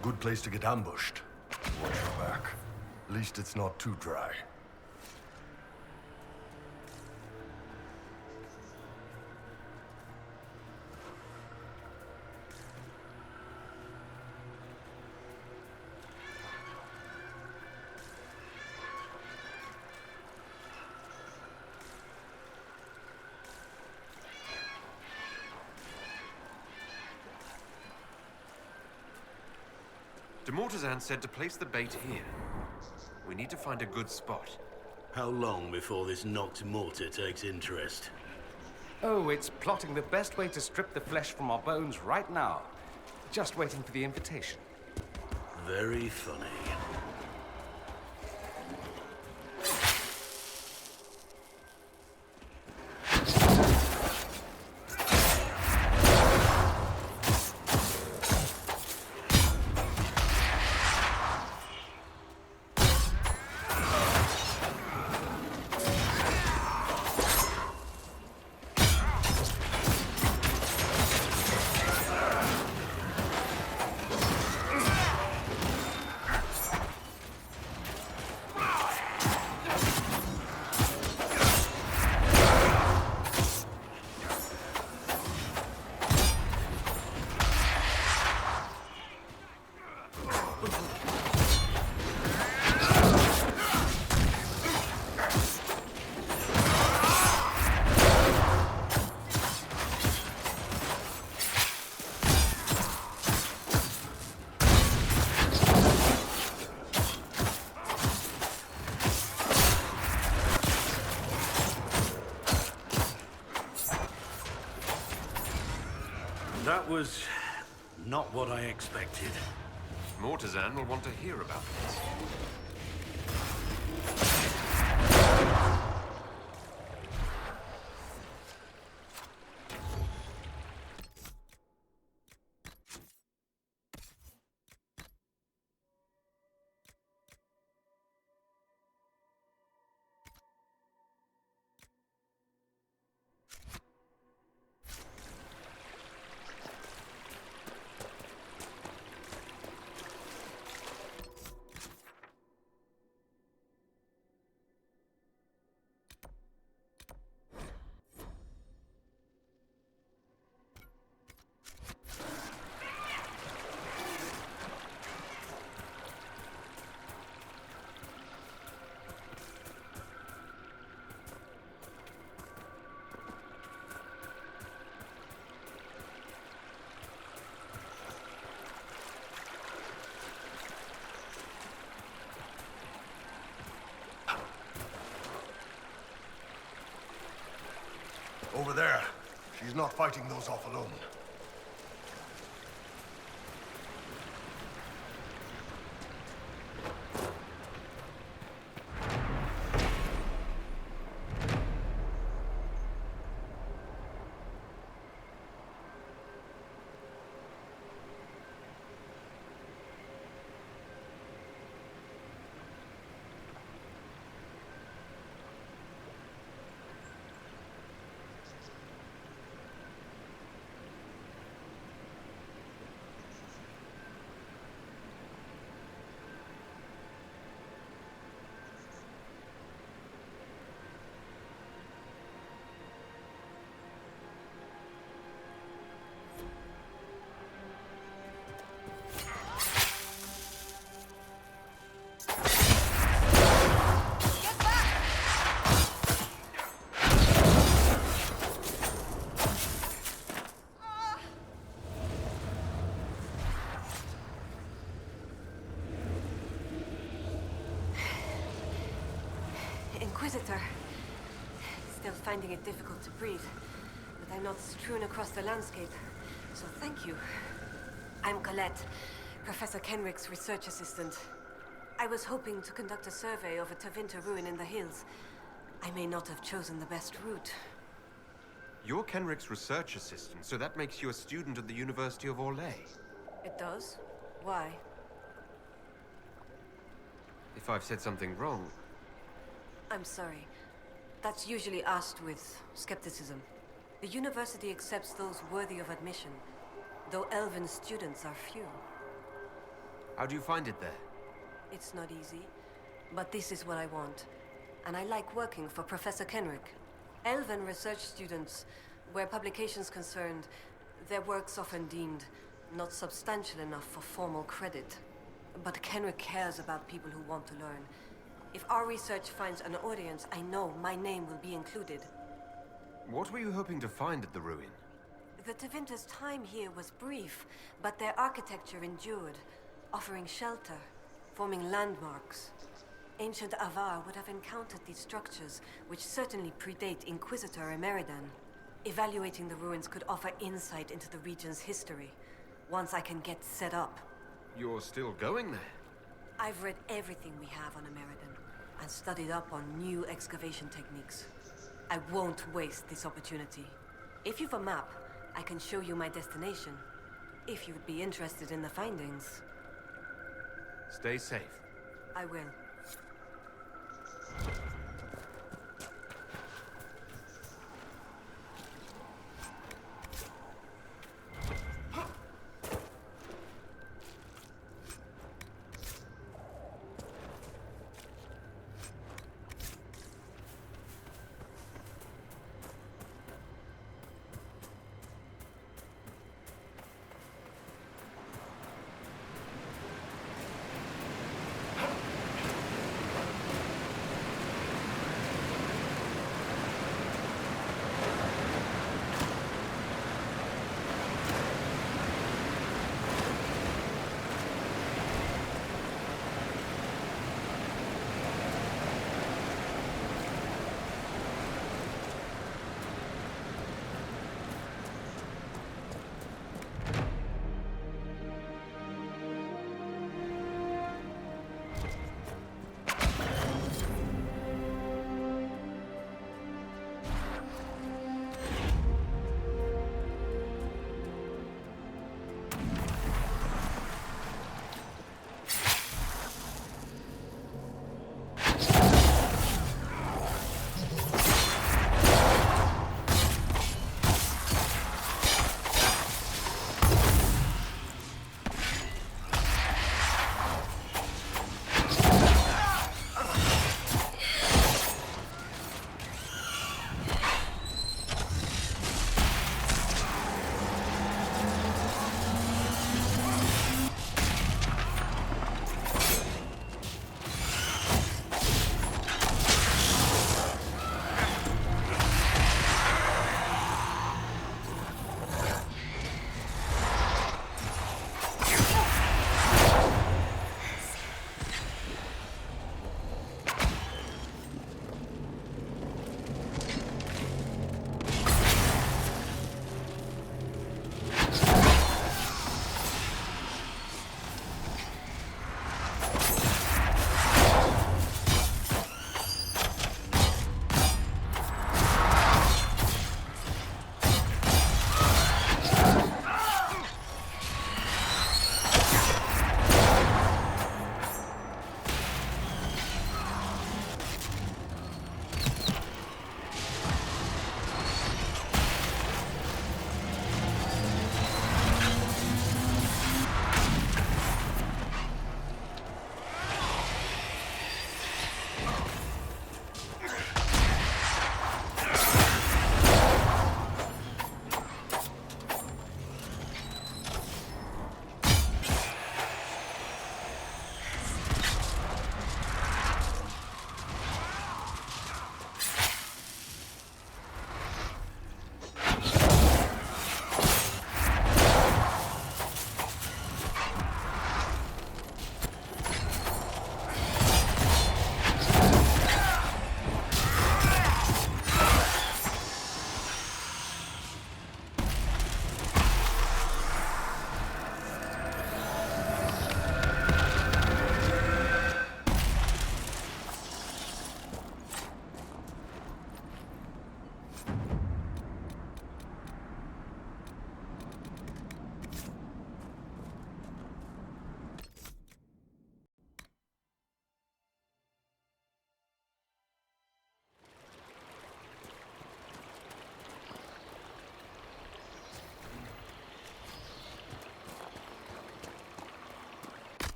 Good place to get ambushed. Watch your back. At least it's not too dry. De Mortezan said to place the bait here. We need to find a good spot. How long before this knocked mortar takes interest? Oh, it's plotting the best way to strip the flesh from our bones right now. Just waiting for the invitation. Very funny. That was not what I expected. Mortezan will want to hear about this. Over there. She's not fighting those off alone. finding it difficult to breathe, but I'm not strewn across the landscape, so thank you. I'm Colette, Professor Kenrick's research assistant. I was hoping to conduct a survey of a Tevinter ruin in the hills. I may not have chosen the best route. You're Kenrick's research assistant, so that makes you a student at the University of Orlais. It does? Why? If I've said something wrong, I'm sorry. That's usually asked with skepticism. The university accepts those worthy of admission, though elven students are few. how do you find it there? It's not easy, but this is what I want. And I like working for Professor Kenrick. Elven research students, where publications concerned, their work's often deemed not substantial enough for formal credit. But Kenrick cares about people who want to learn. If our research finds an audience, I know my name will be included. What were you hoping to find at the ruin? The Tevinter's time here was brief, but their architecture endured, offering shelter, forming landmarks. Ancient Avar would have encountered these structures, which certainly predate Inquisitor Emeridan. Evaluating the ruins could offer insight into the region's history, once I can get set up. You're still going there? I've read everything we have on Emeridan, and studied up on new excavation techniques. I won't waste this opportunity. If you've a map, I can show you my destination, if you'd be interested in the findings. Stay safe. I will.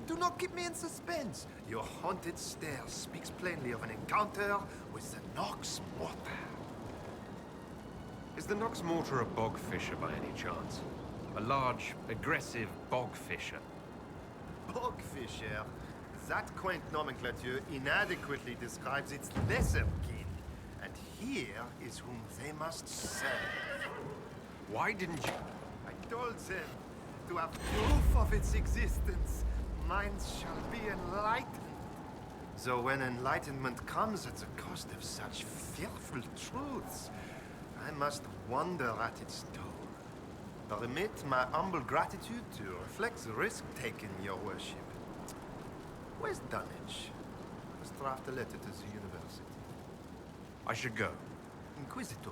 Do not keep me in suspense. Your haunted stare speaks plainly of an encounter with the Nox Mortar. Is the Nox Mortar a bog fisher by any chance? A large, aggressive bog fisher? Bogfisher. That quaint nomenclature inadequately describes its lesser kin. And here is whom they must serve. Why didn't you... I told them to have proof of its existence. Minds shall be enlightened. So when enlightenment comes at the cost of such fearful truths, I must wonder at its toll. Permit my humble gratitude to reflect the risk taken, your worship. Where's Dunnage? Must draft a letter to the university. I should go. Inquisitor.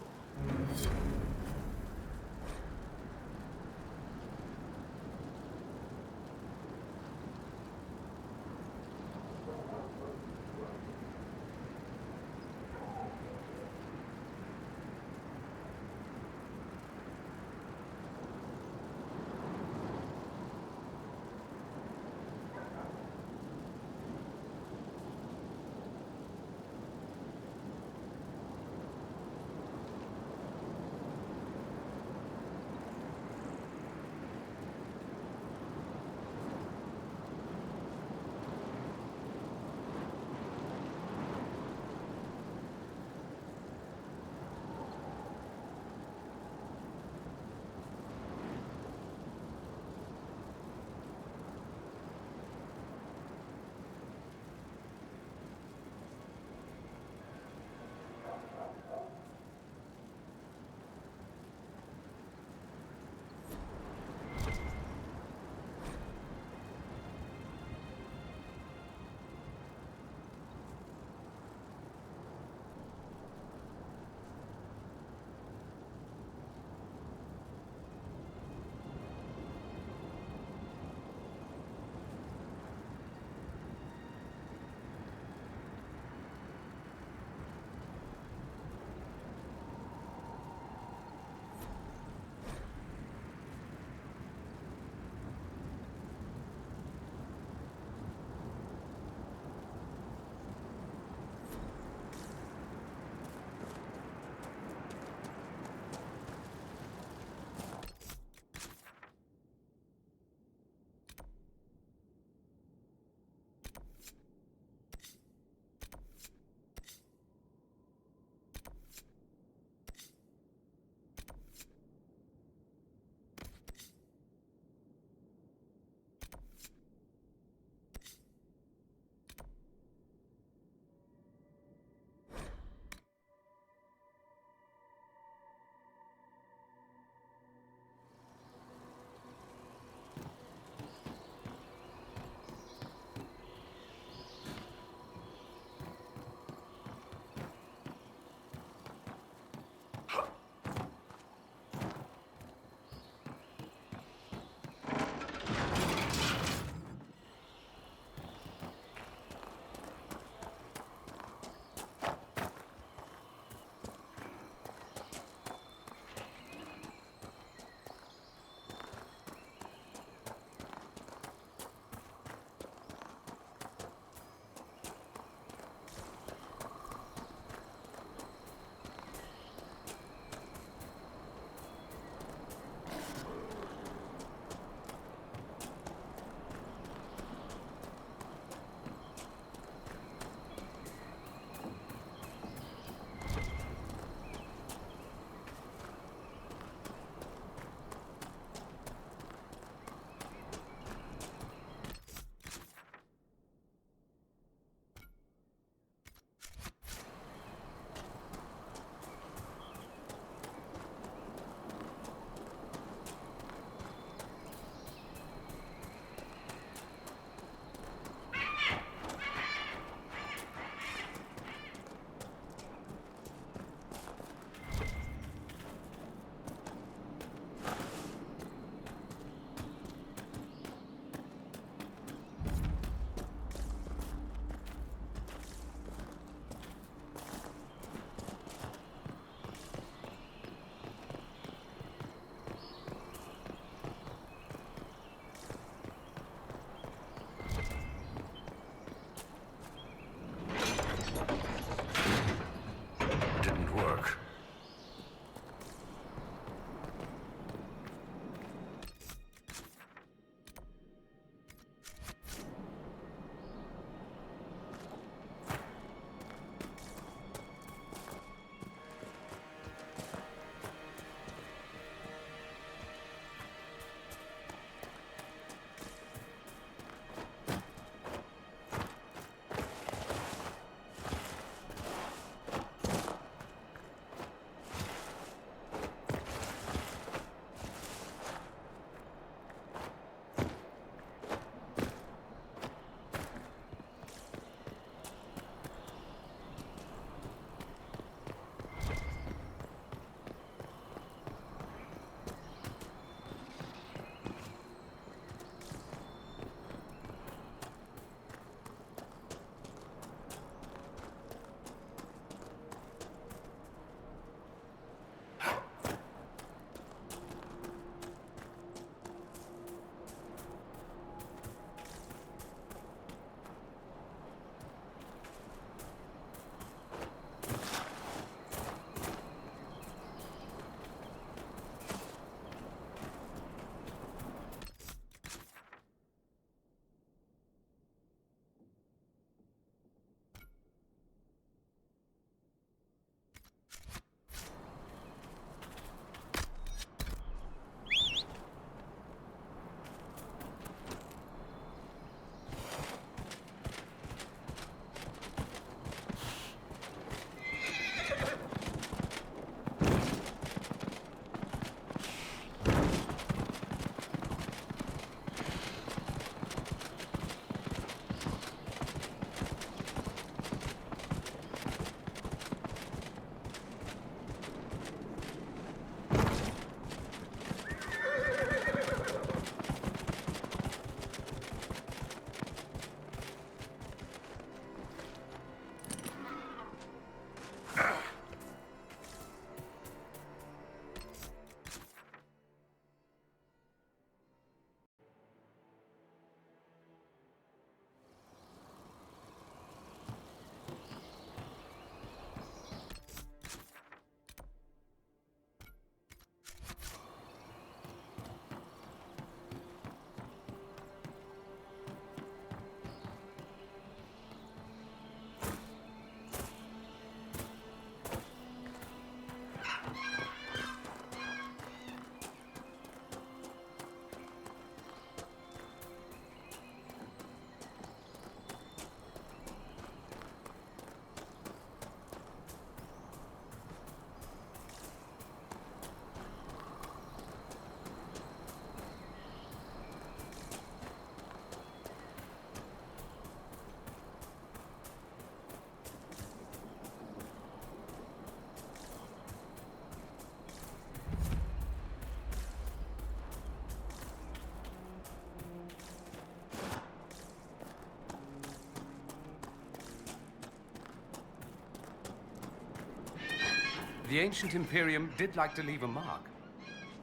The ancient Imperium did like to leave a mark.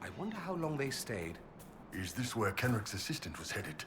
I wonder how long they stayed. Is this where Kenrick's assistant was headed?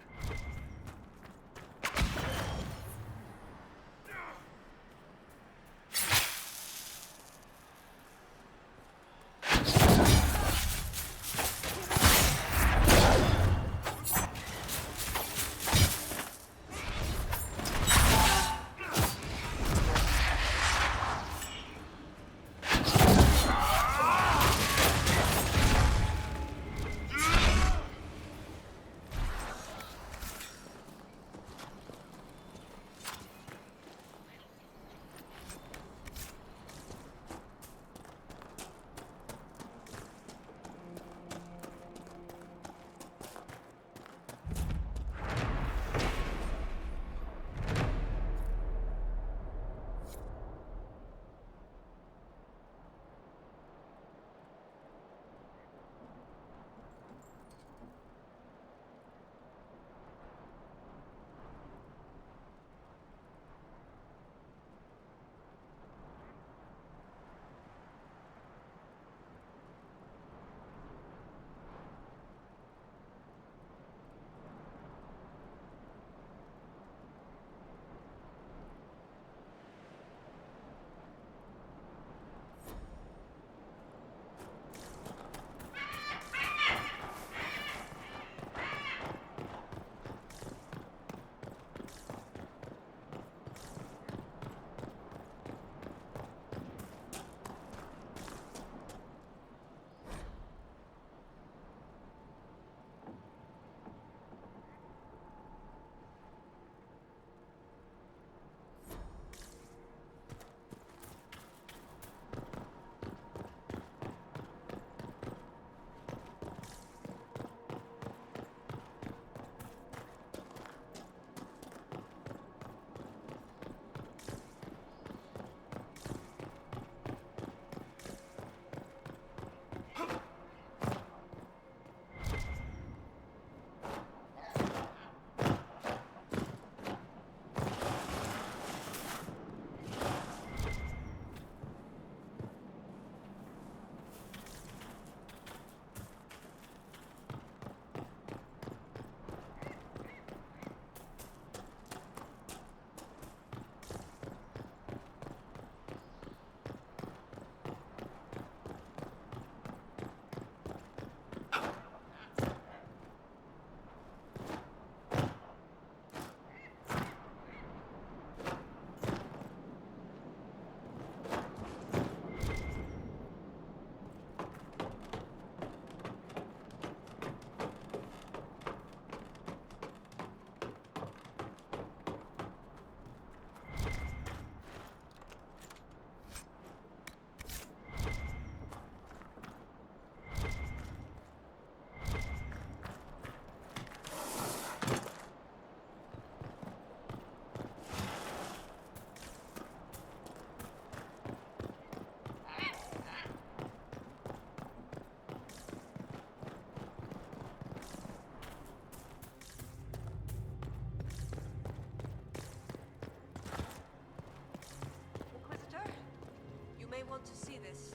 Want to see this.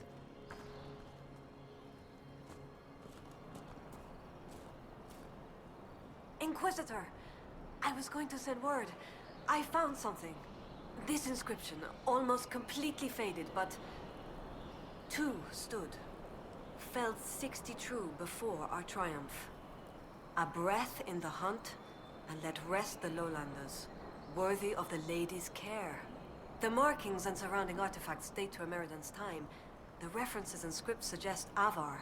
Inquisitor! I was going to send word. I found something. This inscription, almost completely faded, but... two stood. Felt 60 true before our triumph. A breath in the hunt, and let rest the lowlanders, worthy of the lady's care. The markings and surrounding artifacts date to Ameridan's time. The references and scripts suggest Avar.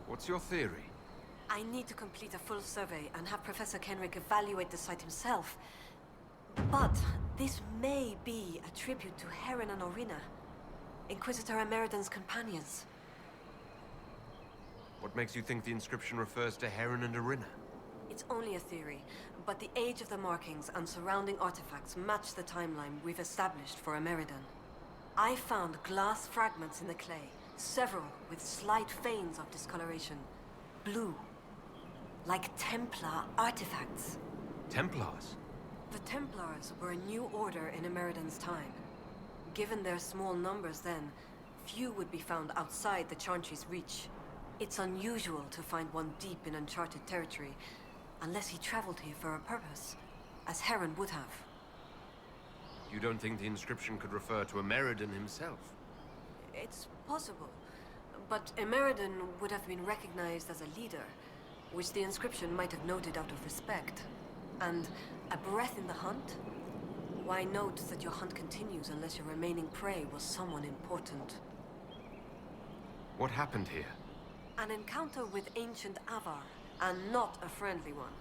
What's your theory? I need to complete a full survey and have Professor Kenrick evaluate the site himself. But this may be a tribute to Heron and Orina, Inquisitor Ameridan's companions. What makes you think the inscription refers to Heron and Orina? It's only a theory, but the age of the markings and surrounding artifacts match the timeline we've established for Ameridan. I found glass fragments in the clay, several with slight veins of discoloration. Blue. Like Templar artifacts. Templars? The Templars were a new order in Ameridan's time. Given their small numbers then, few would be found outside the Chantry's reach. It's unusual to find one deep in uncharted territory, unless he traveled here for a purpose, as Heron would have. You don't think the inscription could refer to Ameridan himself? It's possible, but Ameridan would have been recognized as a leader, which the inscription might have noted out of respect. And a breath in the hunt? Why note that your hunt continues unless your remaining prey was someone important? What happened here? An encounter with ancient Avar, and not a friendly one.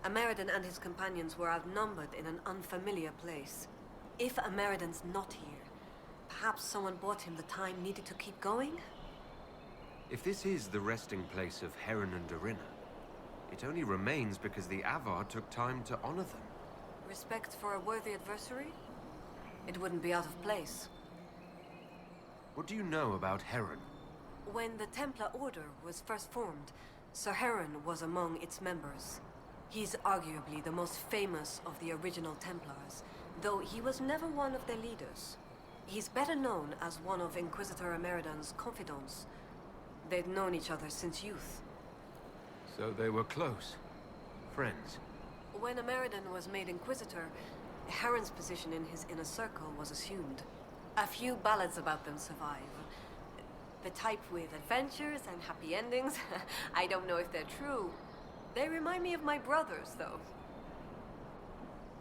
Ameridan and his companions were outnumbered in an unfamiliar place. If Ameridan's not here, perhaps someone bought him the time needed to keep going? If this is the resting place of Heron and Dorina, it only remains because the Avar took time to honor them. Respect for a worthy adversary? It wouldn't be out of place. What do you know about Heron? When the Templar Order was first formed, Sir Heron was among its members. He's arguably the most famous of the original Templars, though he was never one of their leaders. He's better known as one of Inquisitor Ameridan's confidants. They'd known each other since youth. So they were close. Friends. When Ameridan was made Inquisitor, Heron's position in his inner circle was assumed. A few ballads about them survive. The type with adventures and happy endings. I don't know if they're true. They remind me of my brothers, though.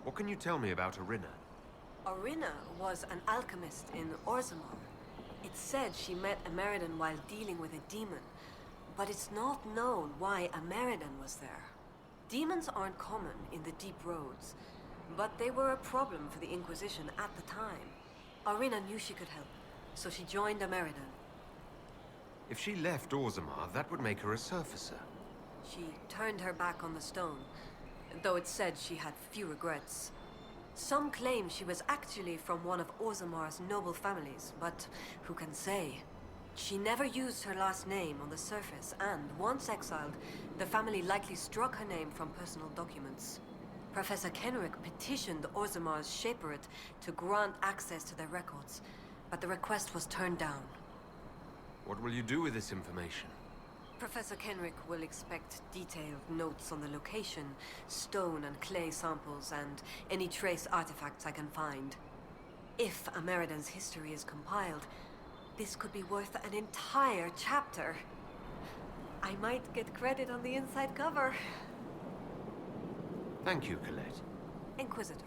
What can you tell me about Orina? Orina was an alchemist in Orzammar. It's said she met Ameridan while dealing with a demon, but it's not known why Ameridan was there. Demons aren't common in the deep roads, but they were a problem for the Inquisition at the time. Orina knew she could help, so she joined Ameridan. If she left Orzammar, that would make her a surfacer. She turned her back on the stone, though it's said she had few regrets. Some claim she was actually from one of Orzammar's noble families, but who can say? She never used her last name on the surface, and once exiled, the family likely struck her name from personal documents. Professor Kenrick petitioned Orzammar's Shaperate to grant access to their records, but the request was turned down. What will you do with this information? Professor Kenrick will expect detailed notes on the location, stone and clay samples, and any trace artifacts I can find. If Ameridan's history is compiled, this could be worth an entire chapter. I might get credit on the inside cover. Thank you, Colette. Inquisitor.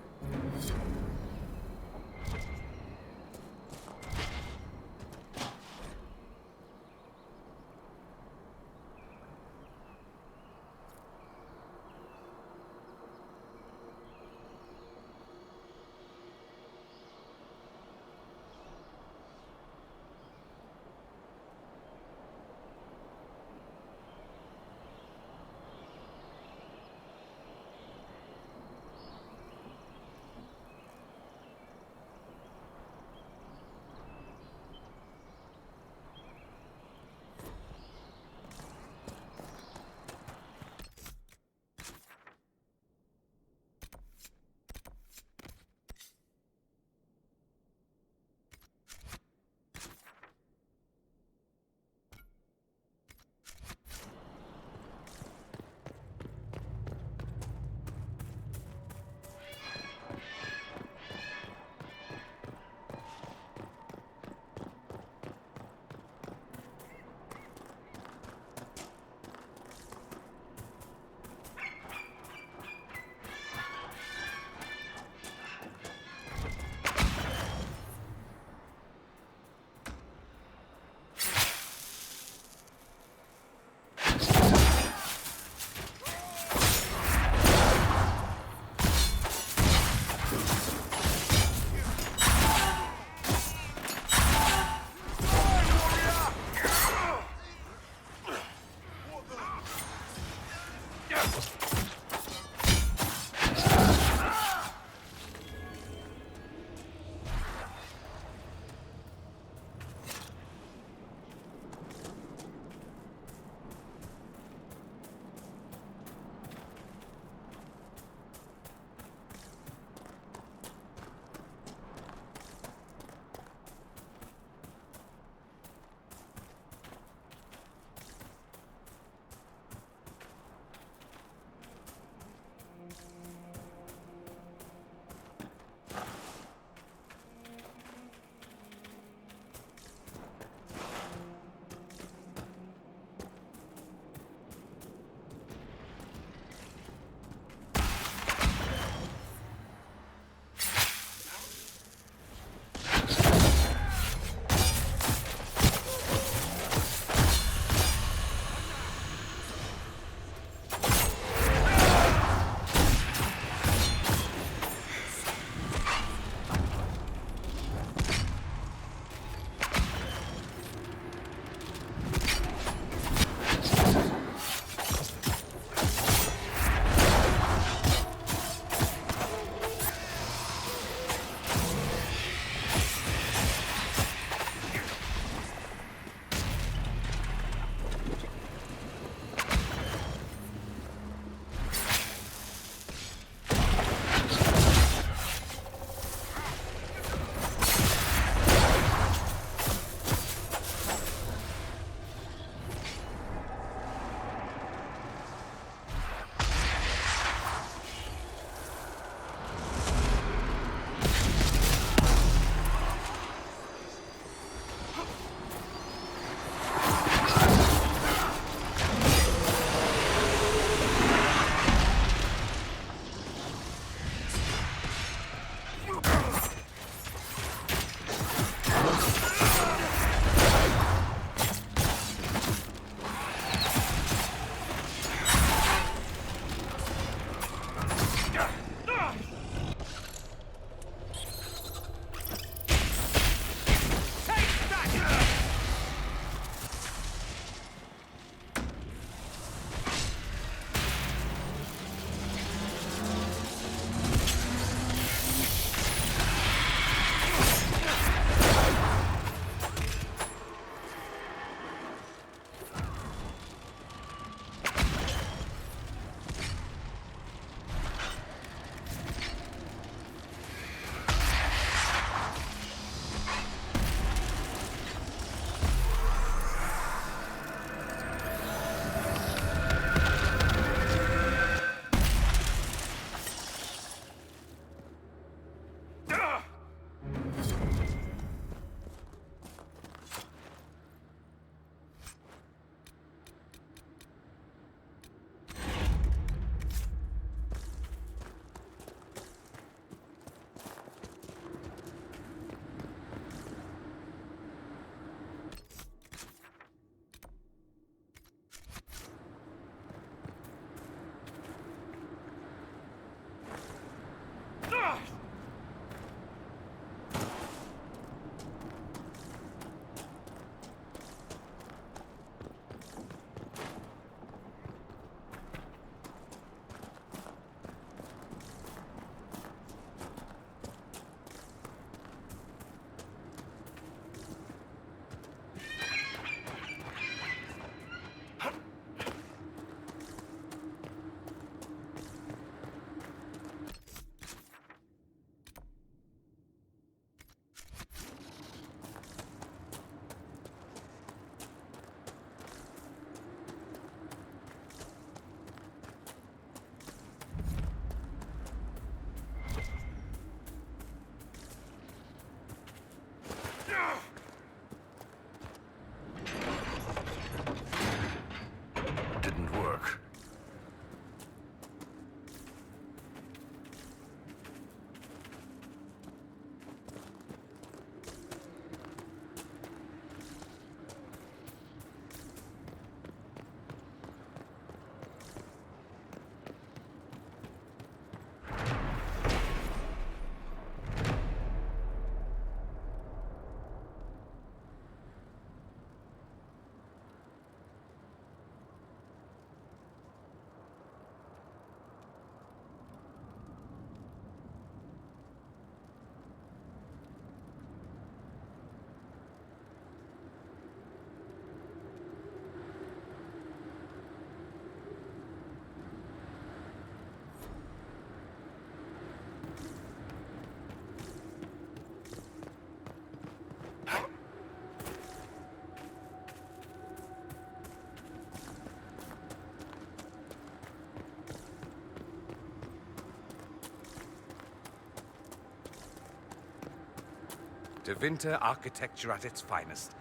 De Winter architecture at its finest.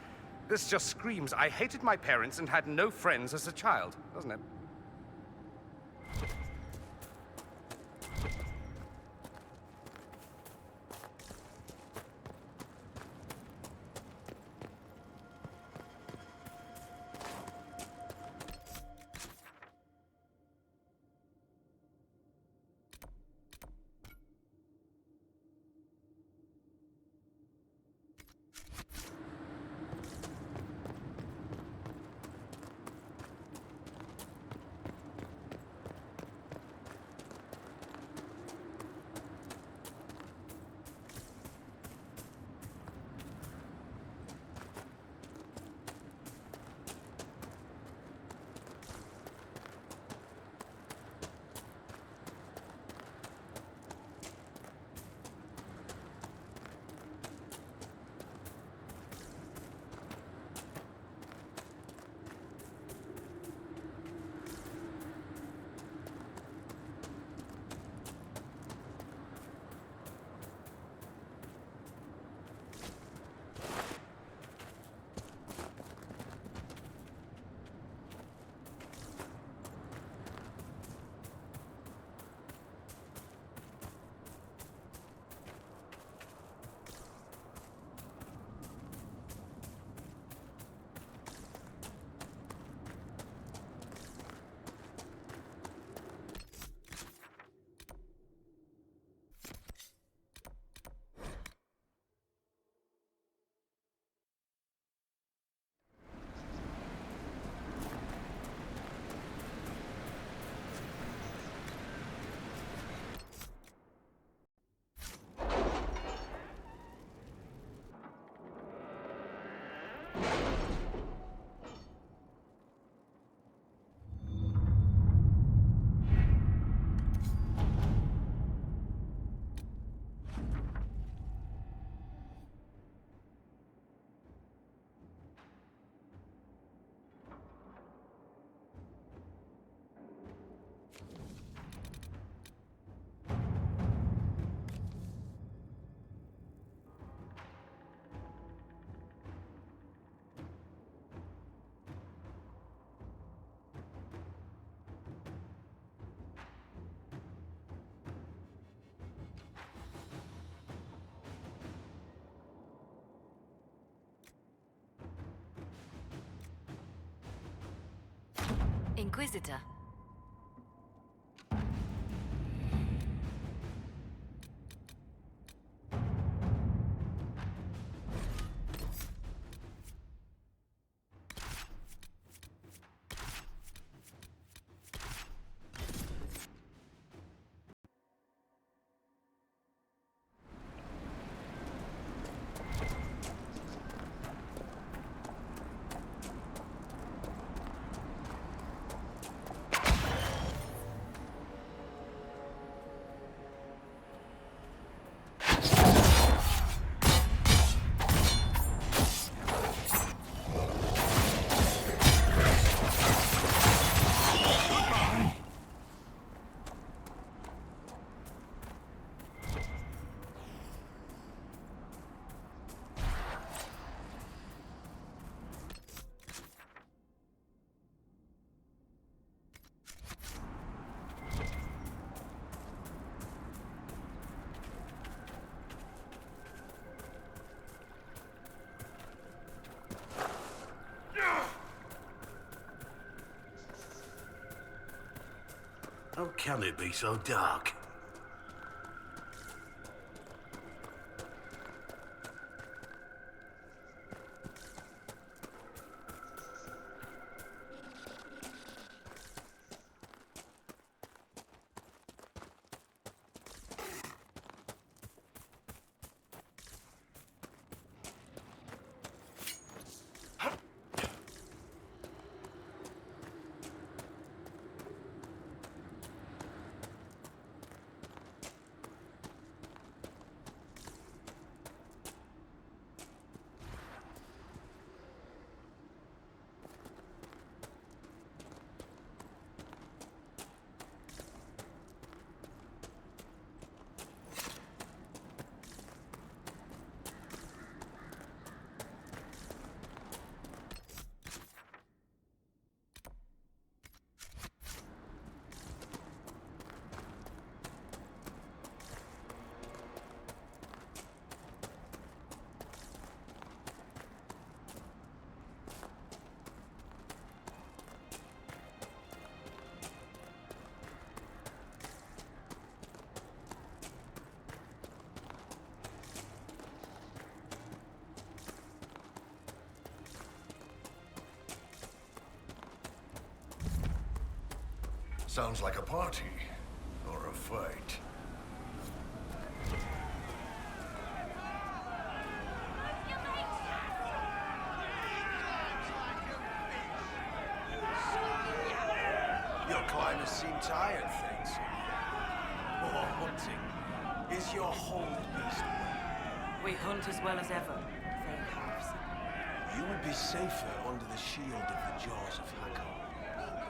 This just screams I hated my parents and had no friends as a child, doesn't it? Inquisitor. How can it be so dark? Sounds like a party. Or a fight. Your climbers seem tired, thanks. More hunting. Is your hold beast well? We hunt as well as ever, Thane Harvson. You would be safer under the shield of the jaws of Hakkon.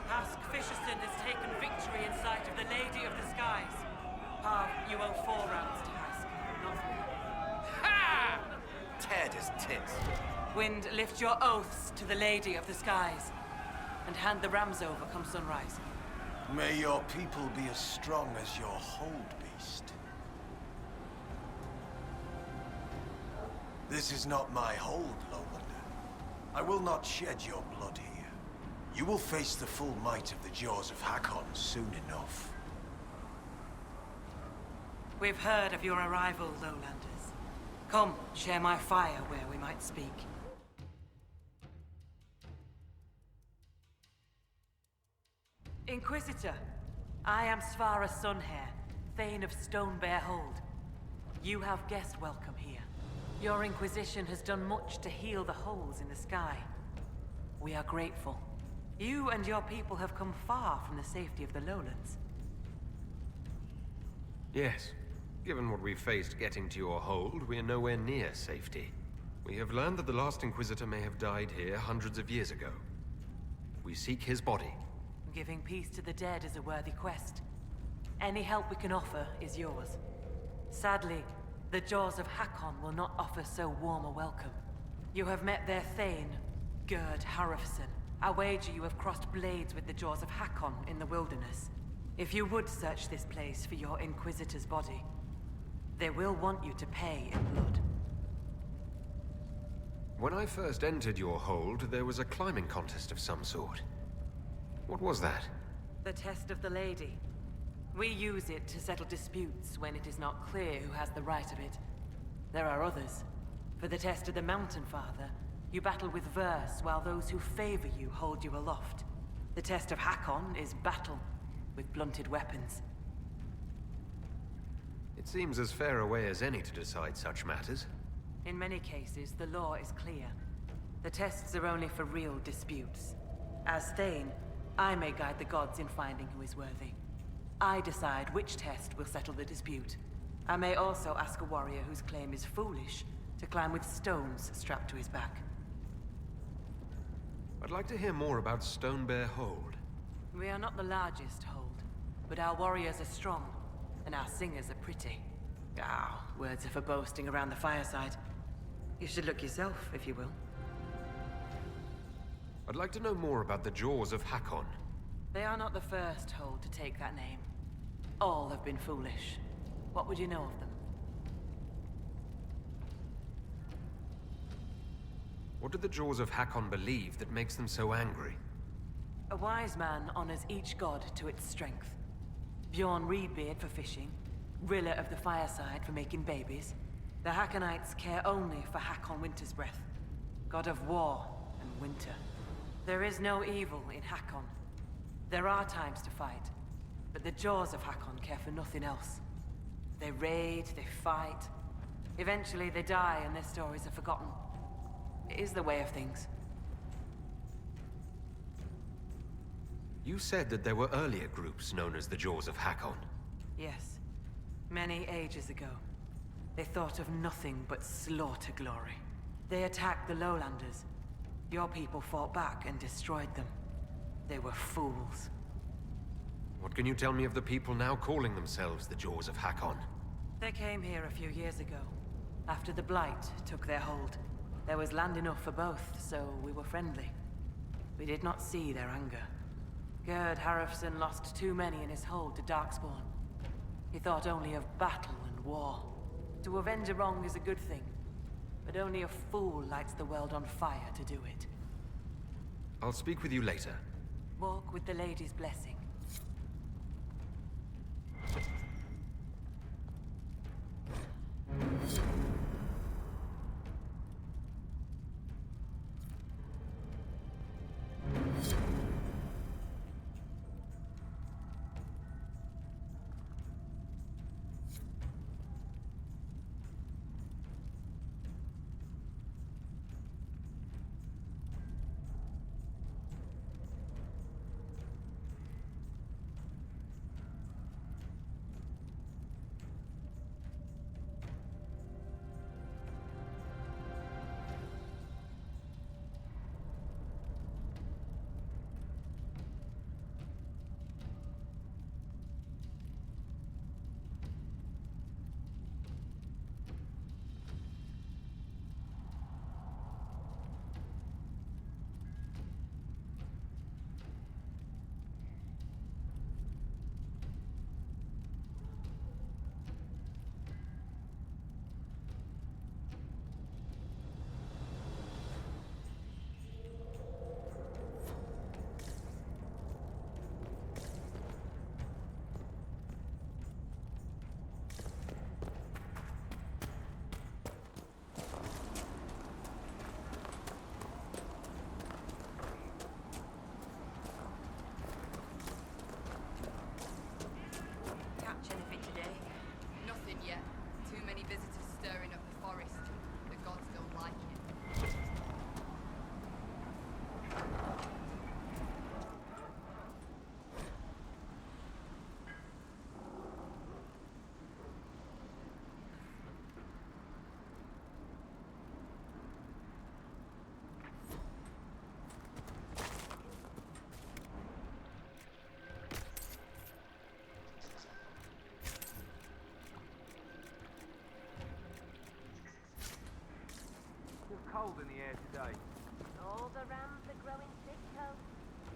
Hask Fisherson has taken victory in sight of the Lady of the Skies. Parv, you owe 4 rounds to Hask, not 3. Ha! Ted is tits. Wind, lift your oaths to the Lady of the Skies, and hand the rams over come sunrise. May your people be as strong as your hold beast. This is not my hold, Lowlander. I will not shed your blood here. You will face the full might of the jaws of Hakkon soon enough. We've heard of your arrival, Lowlanders. Come, share my fire where we might speak. Inquisitor, I am Svara Sunhair, Thane of Stonebear Hold. You have guest welcome here. Your Inquisition has done much to heal the holes in the sky. We are grateful. You and your people have come far from the safety of the lowlands. Yes. Given what we've faced getting to your hold, we are nowhere near safety. We have learned that the last Inquisitor may have died here hundreds of years ago. We seek his body. Giving peace to the dead is a worthy quest. Any help we can offer is yours. Sadly, the jaws of Hakkon will not offer so warm a welcome. You have met their Thane, Gerd Harrofson. I wager you have crossed blades with the jaws of Hakkon in the wilderness. If you would search this place for your Inquisitor's body, they will want you to pay in blood. When I first entered your hold, there was a climbing contest of some sort. What was that? The test of the Lady. We use it to settle disputes when it is not clear who has the right of it. There are others. For the test of the Mountain Father, you battle with verse while those who favor you hold you aloft. The test of Hakkon is battle, with blunted weapons. It seems as fair a way as any to decide such matters. In many cases, the law is clear. The tests are only for real disputes. As Thane, I may guide the gods in finding who is worthy. I decide which test will settle the dispute. I may also ask a warrior whose claim is foolish to climb with stones strapped to his back. I'd like to hear more about Stonebear Hold. We are not the largest hold, but our warriors are strong, and our singers are pretty. Ah, words are for boasting around the fireside. You should look yourself, if you will. I'd like to know more about the Jaws of Hakkon. They are not the first hold to take that name. All have been foolish. What would you know of them? What do the Jaws of Hakkon believe that makes them so angry? A wise man honors each god to its strength. Bjorn Reedbeard for fishing, Rilla of the Fireside for making babies. The Hakkonites care only for Hakkon Wintersbreath, god of war and winter. There is no evil in Hakkon. There are times to fight, but the Jaws of Hakkon care for nothing else. They raid, they fight. Eventually they die and their stories are forgotten. It is the way of things. You said that there were earlier groups known as the Jaws of Hakkon. Yes. Many ages ago. They thought of nothing but slaughter glory. They attacked the lowlanders. Your people fought back and destroyed them. They were fools. What can you tell me of the people now calling themselves the Jaws of Hakkon? They came here a few years ago, after the Blight took their hold. There was land enough for both, so we were friendly. We did not see their anger. Gerd Harrofson lost too many in his hold to Darkspawn. He thought only of battle and war. To avenge a wrong is a good thing, but only a fool lights the world on fire to do it. I'll speak with you later. Walk with the lady's blessing.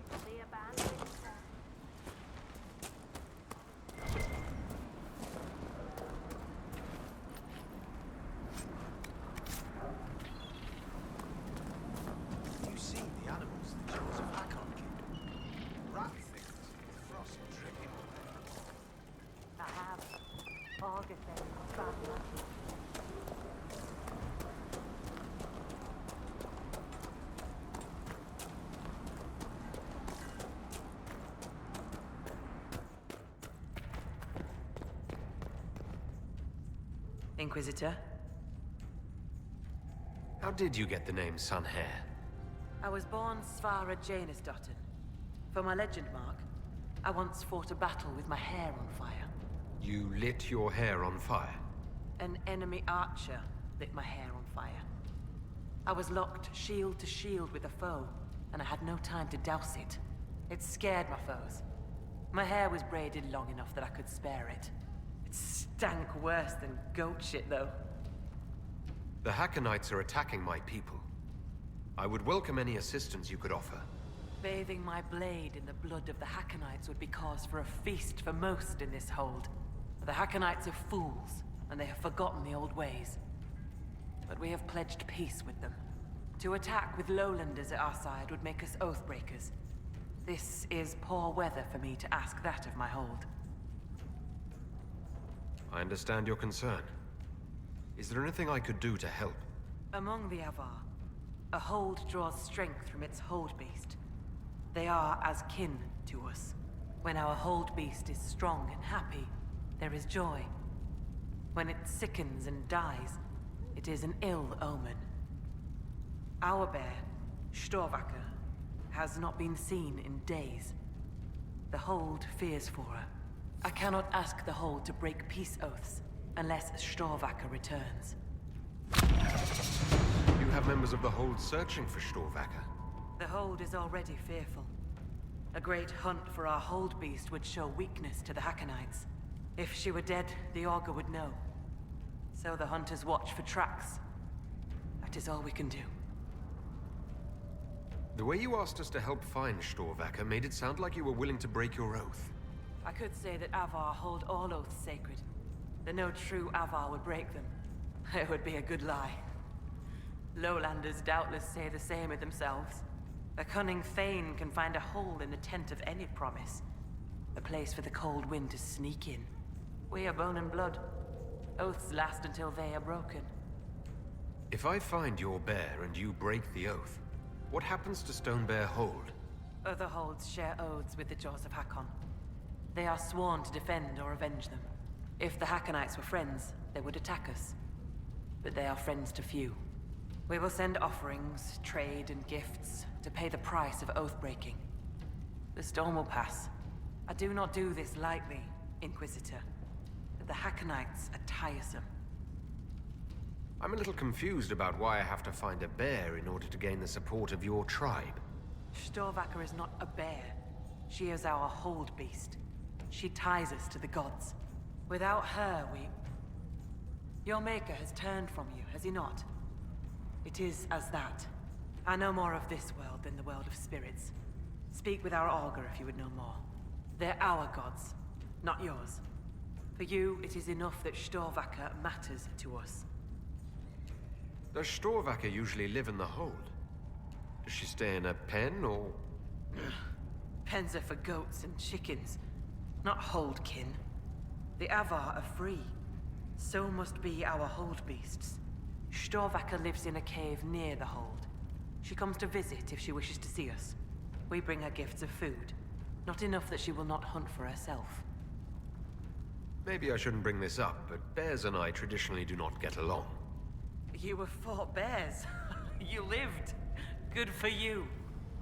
The abandoned. You see the animals the jaws of Hakkon keep? Rat things with frost dripping on them. I have. August and Batman. Inquisitor, How did you get the name Sunhair? I was born Svara Janisdottir. For my legend mark, I once fought a battle with my hair on fire. You lit your hair on fire. An enemy archer lit my hair on fire. I was locked shield to shield with a foe, and I had no time to douse it. It scared my foes. My hair was braided long enough that I could spare it. It stank worse than goat shit, though. The Hakkonites are attacking my people. I would welcome any assistance you could offer. Bathing my blade in the blood of the Hakkonites would be cause for a feast for most in this hold. The Hakkonites are fools, and they have forgotten the old ways. But we have pledged peace with them. To attack with lowlanders at our side would make us oathbreakers. This is poor weather for me to ask that of my hold. I understand your concern. Is there anything I could do to help? Among the Avar, a hold draws strength from its hold beast. They are as kin to us. When our hold beast is strong and happy, there is joy. When it sickens and dies, it is an ill omen. Our bear, Storvacker, has not been seen in days. The hold fears for her. I cannot ask the hold to break peace oaths unless Storvacker returns. You have members of the hold searching for Storvacker. The hold is already fearful. A great hunt for our hold beast would show weakness to the Hakkonites. If she were dead, the Augur would know. So the hunters watch for tracks. That is all we can do. The way you asked us to help find Storvacker made it sound like you were willing to break your oath. I could say that Avar hold all oaths sacred. That no true Avar would break them. It would be a good lie. Lowlanders doubtless say the same of themselves. A cunning Thane can find a hole in the tent of any promise. A place for the cold wind to sneak in. We are bone and blood. Oaths last until they are broken. If I find your bear and you break the oath, what happens to Stone Bear Hold? Other holds share oaths with the Jaws of Hakkon. They are sworn to defend or avenge them. If the Hakkonites were friends, they would attack us. But they are friends to few. We will send offerings, trade, and gifts to pay the price of oath-breaking. The storm will pass. I do not do this lightly, Inquisitor. But the Hakkonites are tiresome. I'm a little confused about why I have to find a bear in order to gain the support of your tribe. Storvacker is not a bear. She is our hold beast. She ties us to the gods. Without her, we... Your maker has turned from you, has he not? It is as that. I know more of this world than the world of spirits. Speak with our Augur if you would know more. They're our gods, not yours. For you, it is enough that Storvacker matters to us. Does Storvacker usually live in the hold? Does she stay in a pen, or...? Pens are for goats and chickens, not holdkin. The Avar are free. So must be our hold beasts. Storvacker lives in a cave near the hold. She comes to visit if she wishes to see us. We bring her gifts of food. Not enough that she will not hunt for herself. Maybe I shouldn't bring this up, but bears and I traditionally do not get along. You were fought bears. You lived. Good for you.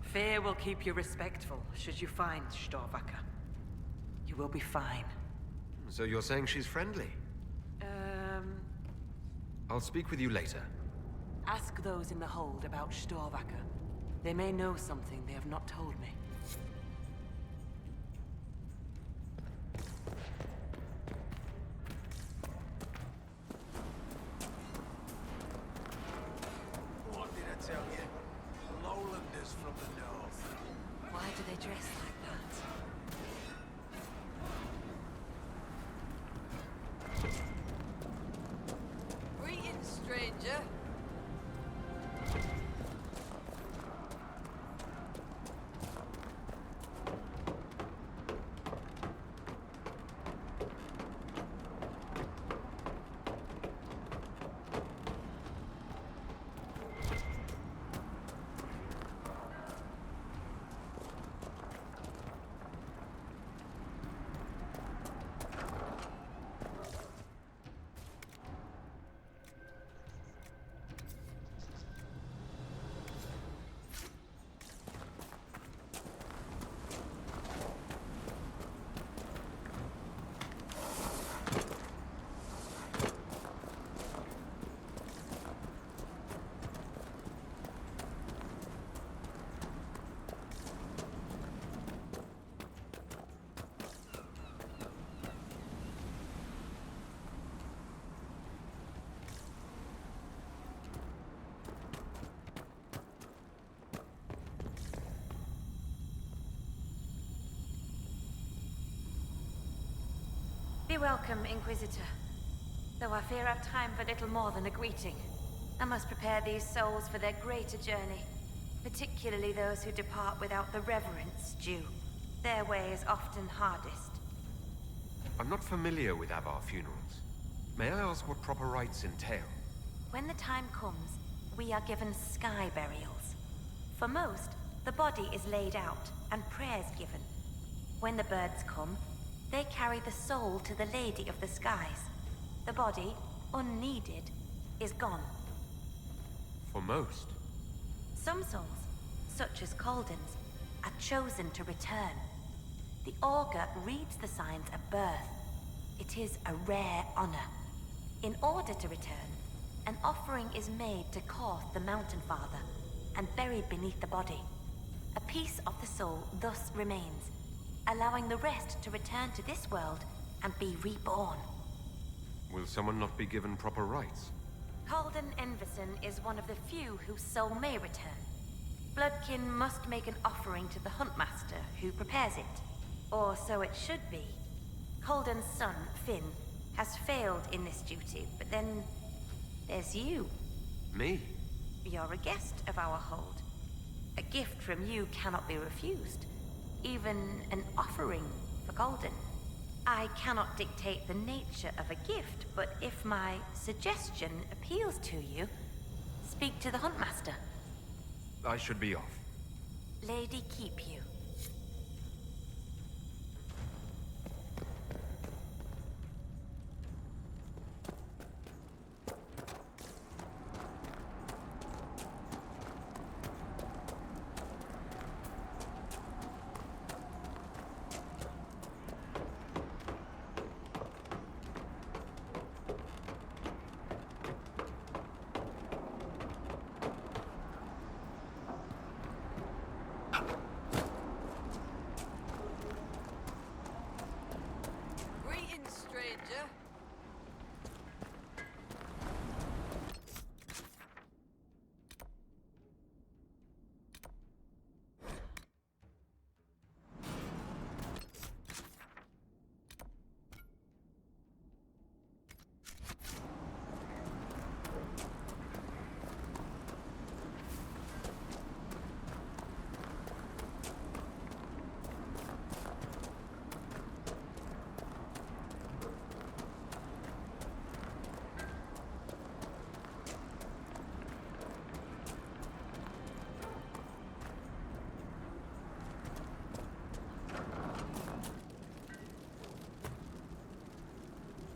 Fear will keep you respectful should you find Storvacker. You will be fine. So you're saying she's friendly? I'll speak with you later. Ask those in the hold about Storvacker. They may know something they have not told me. What did I tell you? Lowlanders from the north. Why do they Be welcome, Inquisitor. Though I fear I've time for little more than a greeting. I must prepare these souls for their greater journey, particularly those who depart without the reverence due. Their way is often hardest. I'm not familiar with Avar funerals. May I ask what proper rites entail? When the time comes, we are given sky burials. For most, the body is laid out and prayers given. When the birds come, they carry the soul to the Lady of the Skies. The body, unneeded, is gone. For most? Some souls, such as Calden's, are chosen to return. The Augur reads the signs at birth. It is a rare honor. In order to return, an offering is made to Korth the Mountain Father and buried beneath the body. A piece of the soul thus remains, allowing the rest to return to this world and be reborn. Will someone not be given proper rites? Calden Enverson is one of the few whose soul may return. Bloodkin must make an offering to the Huntmaster, who prepares it. Or so it should be. Calden's son, Finn, has failed in this duty, but then there's you. Me? You're a guest of our hold. A gift from you cannot be refused. Even an offering for Calden. I cannot dictate the nature of a gift, but if my suggestion appeals to you, speak to the Huntmaster. I should be off. Lady keep you. Greetings, stranger.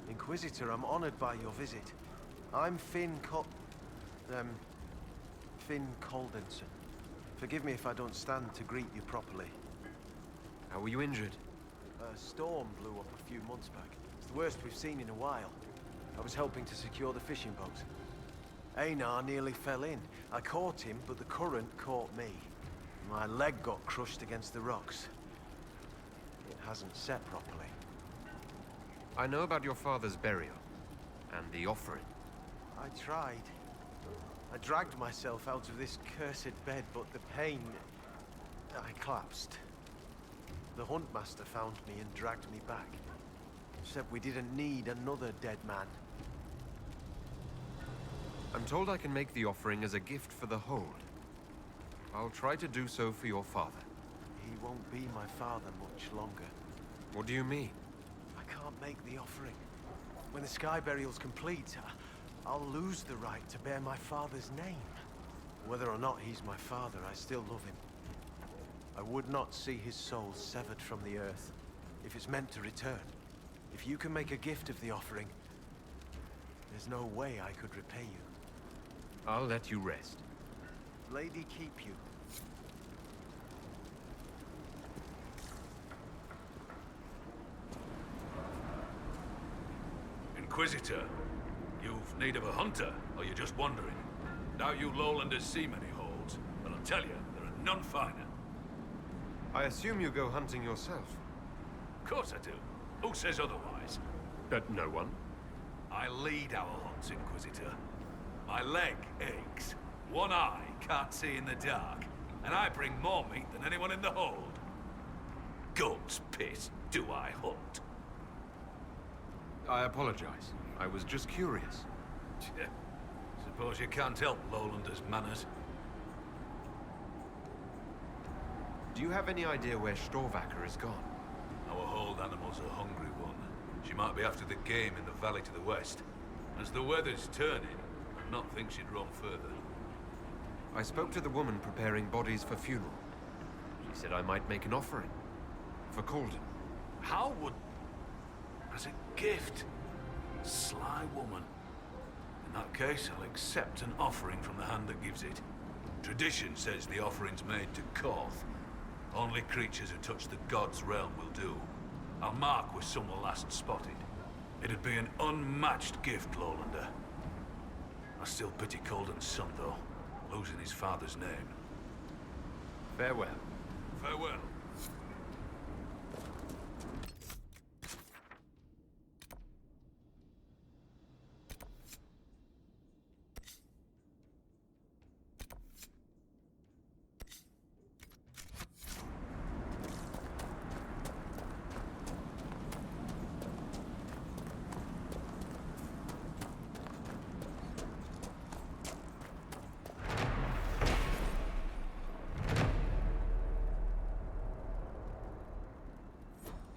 Inquisitor, I'm honored by your visit. I'm Finn Caldenson. Forgive me if I don't stand to greet you properly. How were you injured? A storm blew up a few months back. It's the worst we've seen in a while. I was helping to secure the fishing boat. Einar nearly fell in. I caught him, but the current caught me. My leg got crushed against the rocks. It hasn't set properly. I know about your father's burial, and the offering. I tried. I dragged myself out of this cursed bed, but the pain... I collapsed. The Huntmaster found me and dragged me back. Said we didn't need another dead man. I'm told I can make the offering as a gift for the hold. I'll try to do so for your father. He won't be my father much longer. What do you mean? I can't make the offering. When the sky burial's complete, I'll lose the right to bear my father's name. Whether or not he's my father, I still love him. I would not see his soul severed from the earth, if it's meant to return. If you can make a gift of the offering, there's no way I could repay you. I'll let you rest. Lady keep you. Inquisitor, you've need of a hunter, or you're just wandering? Now you lowlanders see many holds, and I'll tell you, there are none finer. I assume you go hunting yourself. Of course I do. Who says otherwise? No one? I lead our hunts, Inquisitor. My leg aches. One eye can't see in the dark, and I bring more meat than anyone in the hold. God's piss, do I hunt? I apologize. I was just curious. Suppose you can't help Lowlanders' manners. Do you have any idea where Storvacker is gone? Our hold animal's a hungry one. She might be after the game in the valley to the west. As the weather's turning, I'd not think she'd roam further. I spoke to the woman preparing bodies for funeral. She said I might make an offering. For Calden. How would... As a gift? Sly woman. In that case, I'll accept an offering from the hand that gives it. Tradition says the offering's made to Koth. Only creatures who touch the god's realm will do. I'll mark where some were last spotted. It'd be an unmatched gift, Lowlander. I still pity Calden's son, though, losing his father's name. Farewell. Farewell.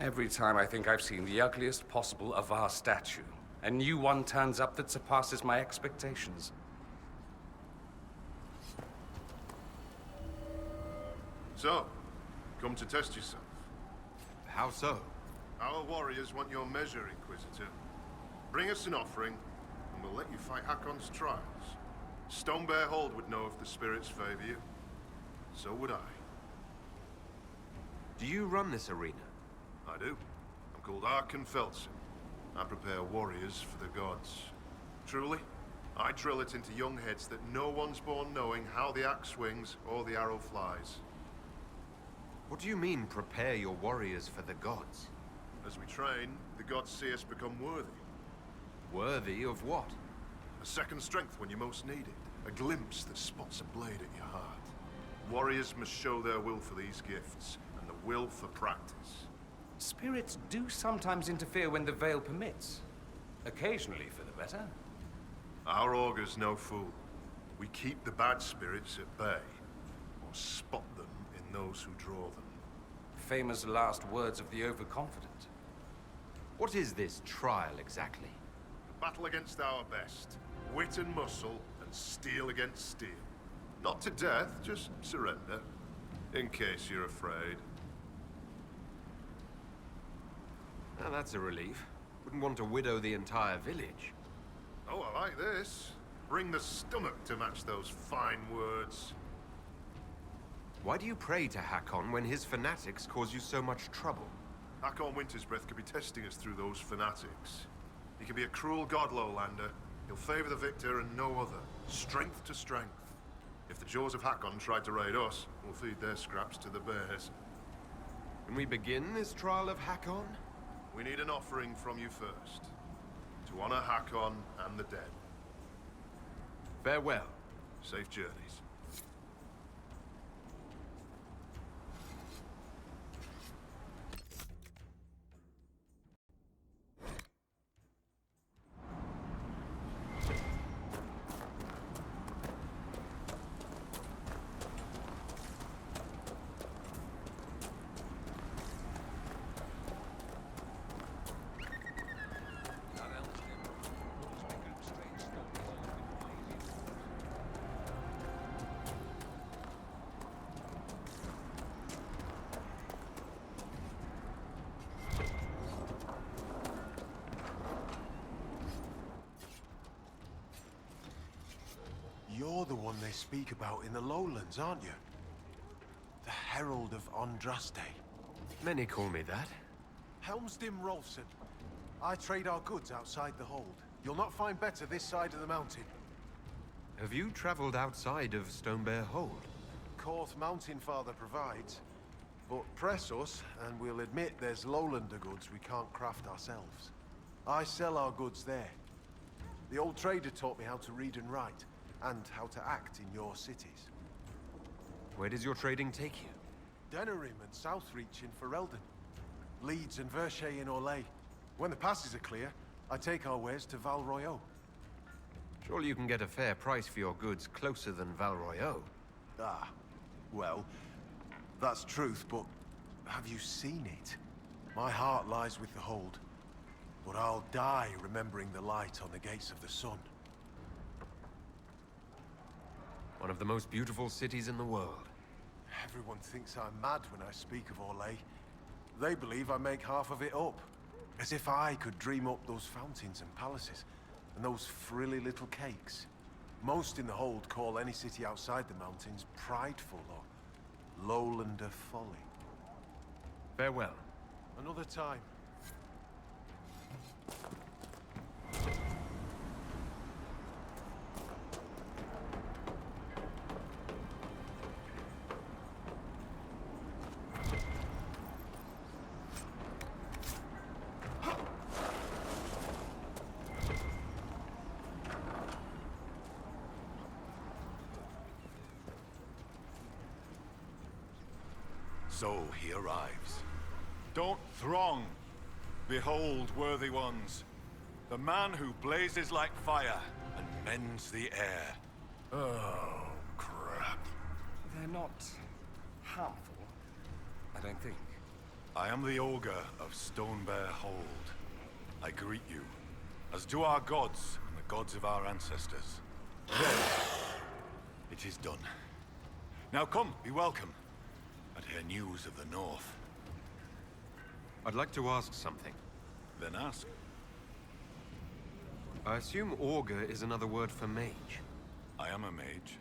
Every time I think I've seen the ugliest possible Avar statue, a new one turns up that surpasses my expectations. So, come to test yourself. How so? Our warriors want your measure, Inquisitor. Bring us an offering, and we'll let you fight Hakkon's trials. Stonebear Hold would know if the spirits favor you. So would I. Do you run this arena? I do. I'm called Hakkon. I prepare warriors for the gods. Truly, I drill it into young heads that no one's born knowing how the axe swings or the arrow flies. What do you mean, prepare your warriors for the gods? As we train, the gods see us become worthy. Worthy of what? A second strength when you most need it. A glimpse that spots a blade at your heart. Warriors must show their will for these gifts, and the will for practice. Spirits do sometimes interfere when the veil permits. Occasionally for the better. Our augur's no fool. We keep the bad spirits at bay, or spot them in those who draw them. Famous last words of the overconfident. What is this trial exactly? A battle against our best. Wit and muscle, and steel against steel. Not to death, just surrender. In case you're afraid. Now that's a relief. Wouldn't want to widow the entire village. Oh, I like this. Bring the stomach to match those fine words. Why do you pray to Hakkon when his fanatics cause you so much trouble? Hakkon Wintersbreath could be testing us through those fanatics. He can be a cruel god, Lowlander. He'll favor the victor and no other. Strength to strength. If the jaws of Hakkon tried to raid us, we'll feed their scraps to the bears. Can we begin this trial of Hakkon? We need an offering from you first. To honor Hakkon and the dead. Farewell. Safe journeys. You're the one they speak about in the lowlands, aren't you? The Herald of Andraste. Many call me that. Helmsdim Rolfson. I trade our goods outside the hold. You'll not find better this side of the mountain. Have you traveled outside of Stonebear Hold? Koth Mountain Father provides. But press us, and we'll admit there's lowlander goods we can't craft ourselves. I sell our goods there. The old trader taught me how to read and write, and how to act in your cities. Where does your trading take you? Denerim and Southreach in Ferelden. Leeds and Verche in Orlais. When the passes are clear, I take our wares to Val Royeaux. Surely you can get a fair price for your goods closer than Val Royeaux. Ah, well, that's truth, but have you seen it? My heart lies with the Hold, but I'll die remembering the light on the gates of the sun. One of the most beautiful cities in the world. Everyone thinks I'm mad when I speak of Orlais. They believe I make half of it up. As if I could dream up those fountains and palaces, and those frilly little cakes. Most in the Hold call any city outside the mountains prideful or lowland of folly. Farewell. Another time. So he arrives. Don't throng. Behold, worthy ones, the man who blazes like fire and mends the air. Oh, crap. They're not harmful, I don't think. I am the Ogre of Stonebear Hold. I greet you, as do our gods and the gods of our ancestors. There. It is done. Now come, be welcome. And hear news of the North. I'd like to ask something. Then ask. I assume Augur is another word for mage. I am a mage.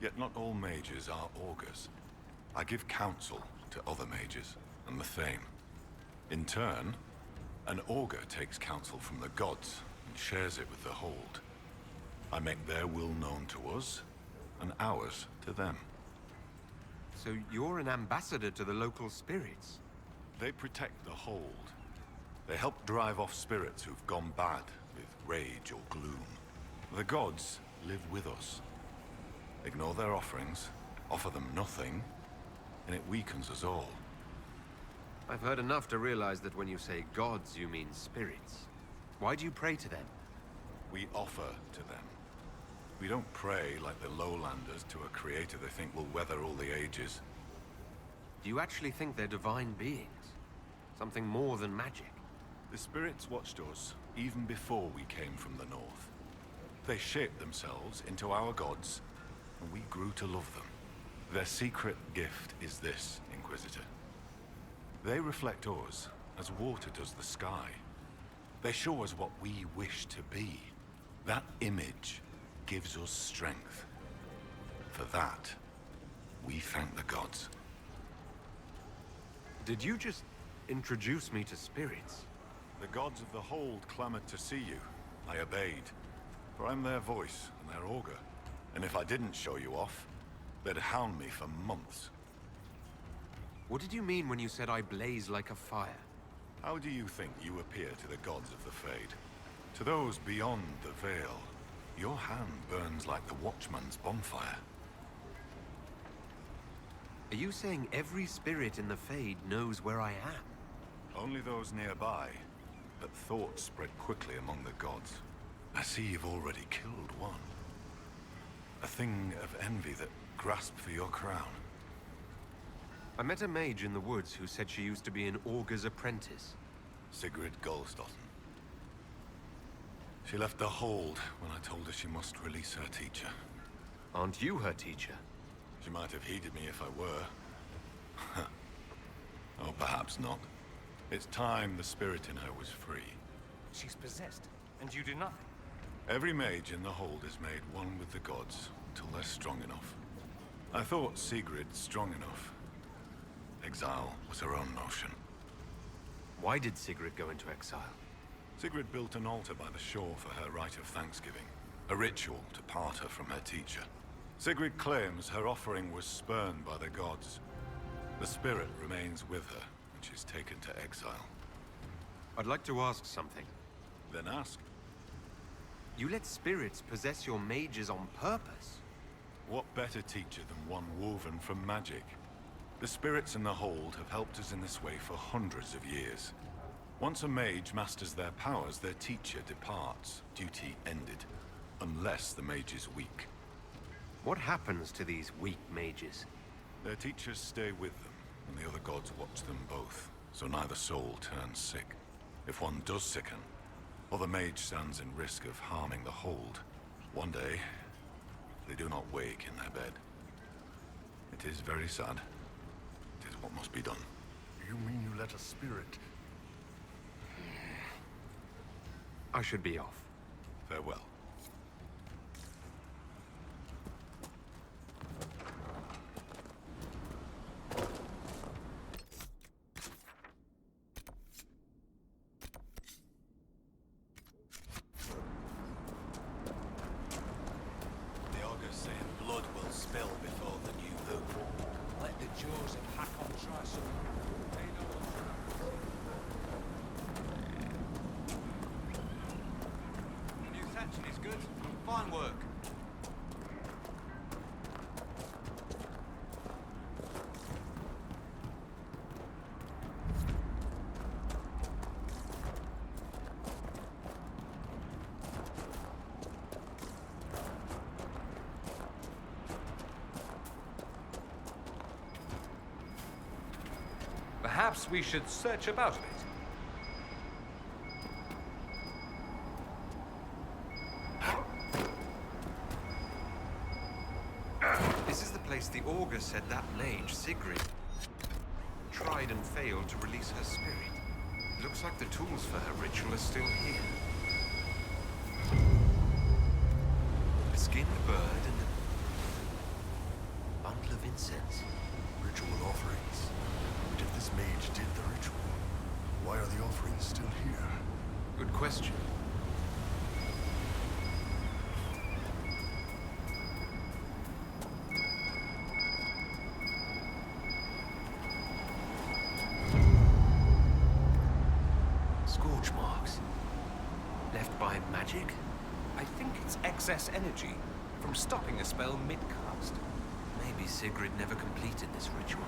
Yet not all mages are augurs. I give counsel to other mages and the Thane. In turn, an augur takes counsel from the gods and shares it with the Hold. I make their will known to us, and ours to them. So you're an ambassador to the local spirits? They protect the Hold. They help drive off spirits who've gone bad with rage or gloom. The gods live with us. Ignore their offerings, offer them nothing, and it weakens us all. I've heard enough to realize that when you say gods, you mean spirits. Why do you pray to them? We offer to them. We don't pray like the lowlanders to a creator they think will weather all the ages. Do you actually think they're divine beings? Something more than magic? The spirits watched us even before we came from the north. They shaped themselves into our gods, and we grew to love them. Their secret gift is this, Inquisitor. They reflect us as water does the sky. They show us what we wish to be. That image gives us strength. For that, we thank the gods. Did you just introduce me to spirits? The gods of the Hold clamored to see you. I obeyed. For I'm their voice and their augur. And if I didn't show you off, they'd hound me for months. What did you mean when you said I blaze like a fire? How do you think you appear to the gods of the Fade? To those beyond the Veil, your hand burns like the Watchman's bonfire. Are you saying every spirit in the Fade knows where I am? Only those nearby, but thoughts spread quickly among the gods. I see you've already killed one. A thing of envy that grasped for your crown. I met a mage in the woods who said she used to be an augur's apprentice. Sigrid Golstotten. She left the Hold when I told her she must release her teacher. Aren't you her teacher? She might have heeded me if I were. Oh, perhaps not. It's time the spirit in her was free. She's possessed, and you do nothing. Every mage in the Hold is made one with the gods until they're strong enough. I thought Sigrid strong enough. Exile was her own notion. Why did Sigrid go into exile? Sigrid built an altar by the shore for her rite of thanksgiving, a ritual to part her from her teacher. Sigrid claims her offering was spurned by the gods. The spirit remains with her when she's taken to exile. I'd like to ask something. Then ask. You let spirits possess your mages on purpose? What better teacher than one woven from magic? The spirits in the Hold have helped us in this way for hundreds of years. Once a mage masters their powers, their teacher departs. Duty ended. Unless the mage is weak. What happens to these weak mages? Their teachers stay with them, and the other gods watch them both, so neither soul turns sick. If one does sicken, or the mage stands in risk of harming the hold, one day, they do not wake in their bed. It is very sad. It is what must be done. You mean you let a spirit... I should be off. Farewell. The Augur's saying blood will spill before the new moon. Let the jaws of Hakkon try some. They know what's happening. The new thatching is good. Fine work. Perhaps we should search about a bit. This is the place the Augur said that mage, Sigrid, tried and failed to release her spirit. It looks like the tools for her ritual are still here. A skinned bird and a bundle of incense. Ritual offerings. But if this mage did the ritual, why are the offerings still here? Good question. Scorch marks. Left by magic? I think it's excess energy from stopping a spell mid-cast. Maybe Sigrid never completed this ritual.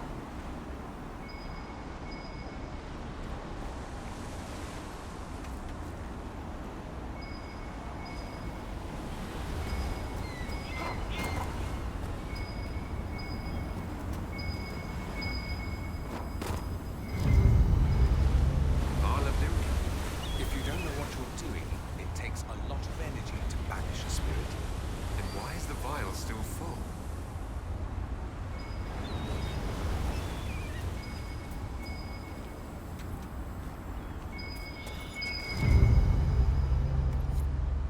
If you don't know what you're doing, it takes a lot of energy to banish a spirit. Then why is the vial still full?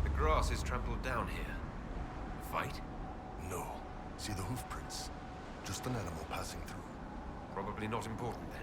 The grass is trampled down here. A fight? No. See the hoof prints? Just an animal passing through. Probably not important then.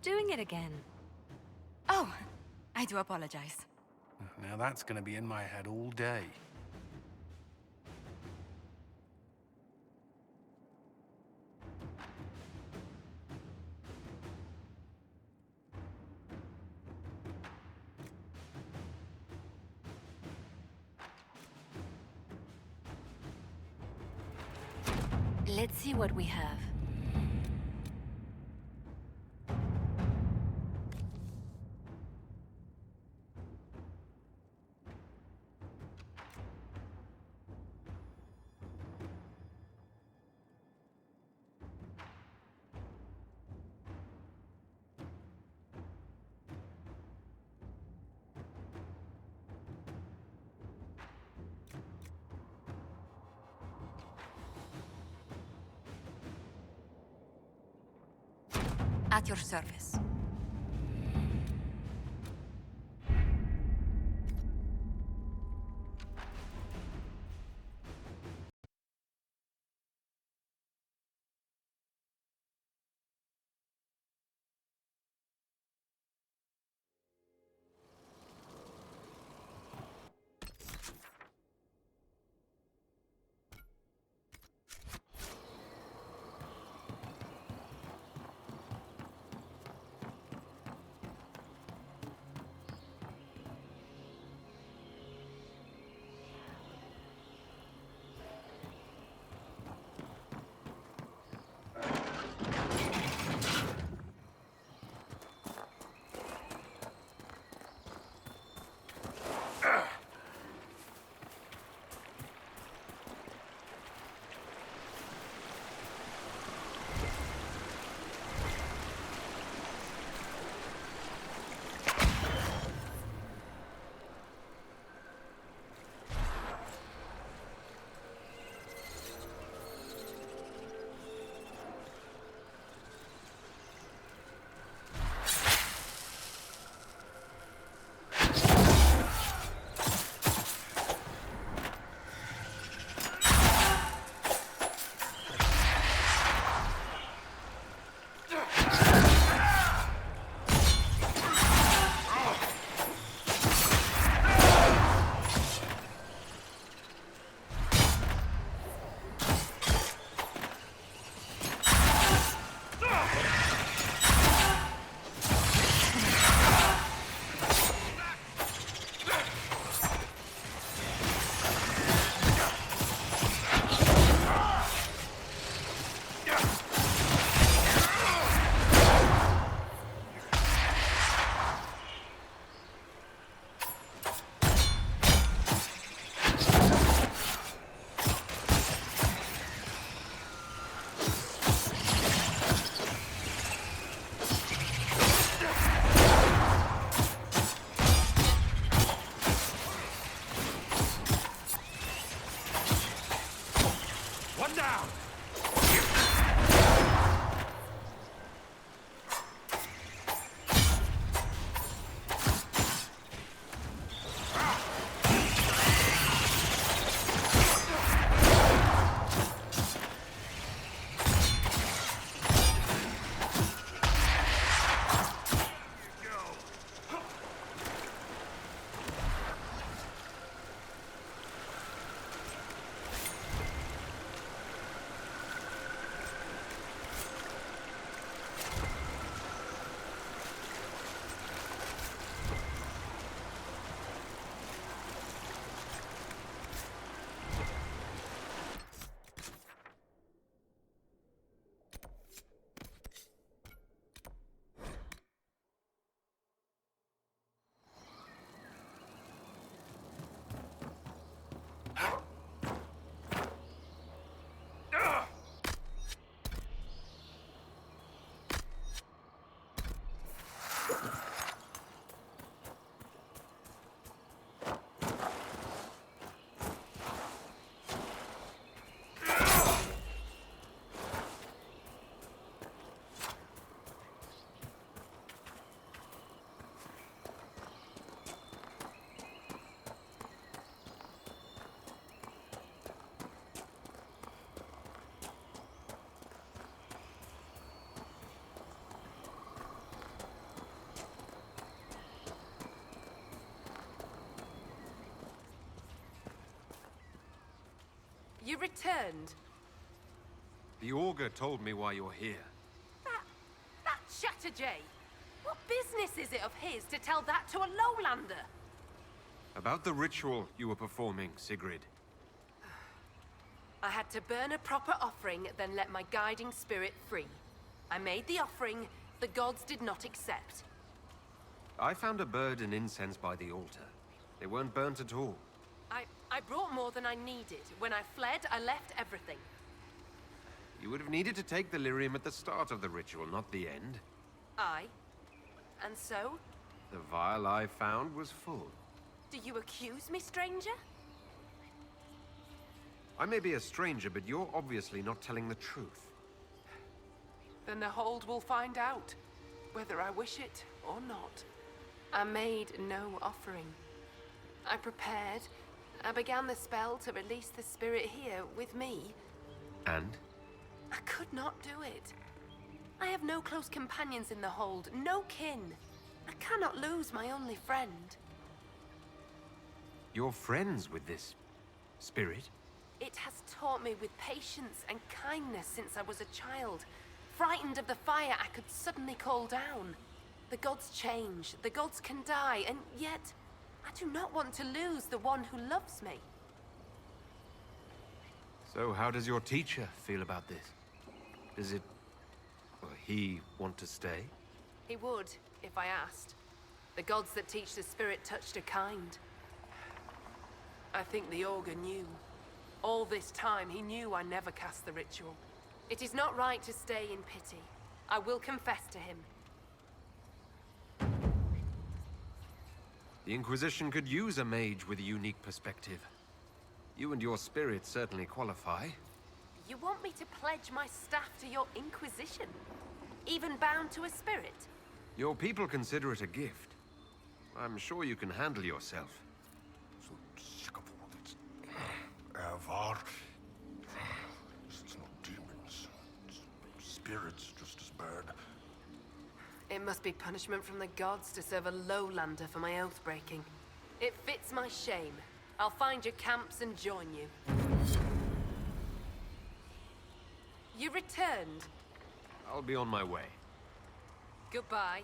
doing it again. Oh, I do apologize. Now that's gonna be in my head all day. Let's see what we have. At your service. You returned. The Augur told me why you're here. That Chatterjay! What business is it of his to tell that to a lowlander? About the ritual you were performing, Sigrid. I had to burn a proper offering, then let my guiding spirit free. I made the offering, the gods did not accept. I found a bird and incense by the altar. They weren't burnt at all. I brought more than I needed. When I fled, I left everything. You would have needed to take the lyrium at the start of the ritual, not the end. And so? The vial I found was full. Do you accuse me, stranger? I may be a stranger, but you're obviously not telling the truth. Then the Hold will find out, whether I wish it or not. I made no offering. I prepared. I began the spell to release the spirit here with me. And? I could not do it. I have no close companions in the Hold, no kin. I cannot lose my only friend. You're friends with this spirit? It has taught me with patience and kindness since I was a child. Frightened of the fire I could suddenly call down. The gods change, the gods can die, and yet I do not want to lose the one who loves me. So how does your teacher feel about this? Does it... or he want to stay? He would, if I asked. The gods that teach the spirit touched are kind. I think the Augur knew. All this time, he knew I never cast the ritual. It is not right to stay in pity. I will confess to him. The Inquisition could use a mage with a unique perspective. You and your spirit certainly qualify. You want me to pledge my staff to your Inquisition? Even bound to a spirit? Your people consider it a gift. I'm sure you can handle yourself. So sick of all this. Avar. It's not demons. It's spirits just as bad. It must be punishment from the gods to serve a lowlander for my oath breaking. It fits my shame. I'll find your camps and join you. You returned. I'll be on my way. Goodbye.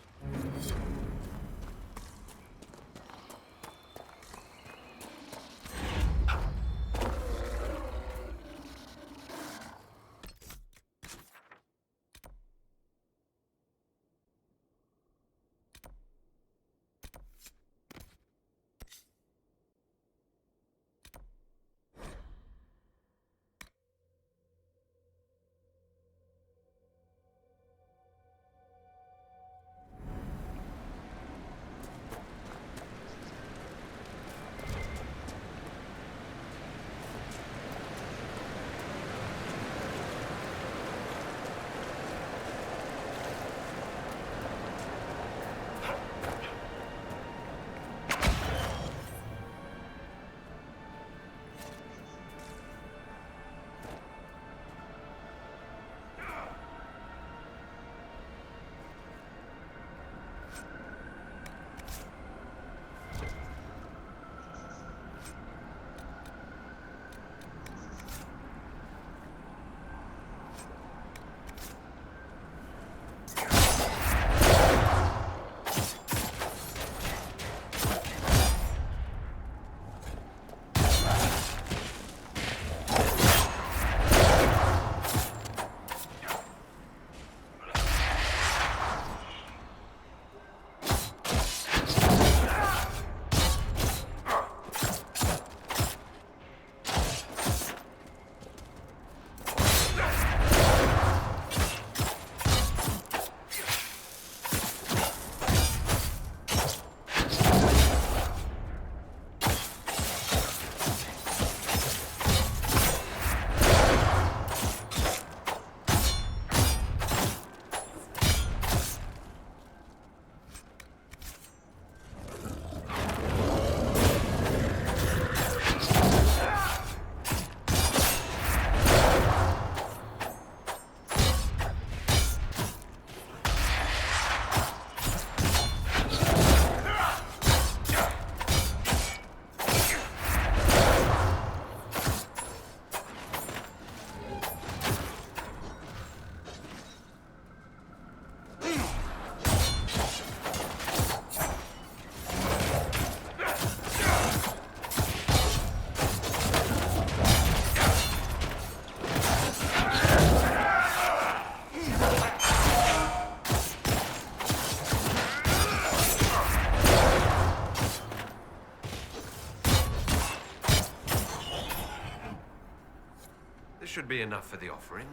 This should be enough for the offering.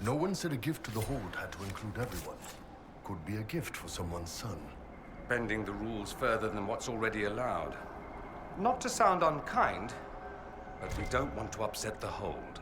No one said a gift to the Hold had to include everyone. Could be a gift for someone's son. Bending the rules further than what's already allowed. Not to sound unkind, but we don't want to upset the Hold.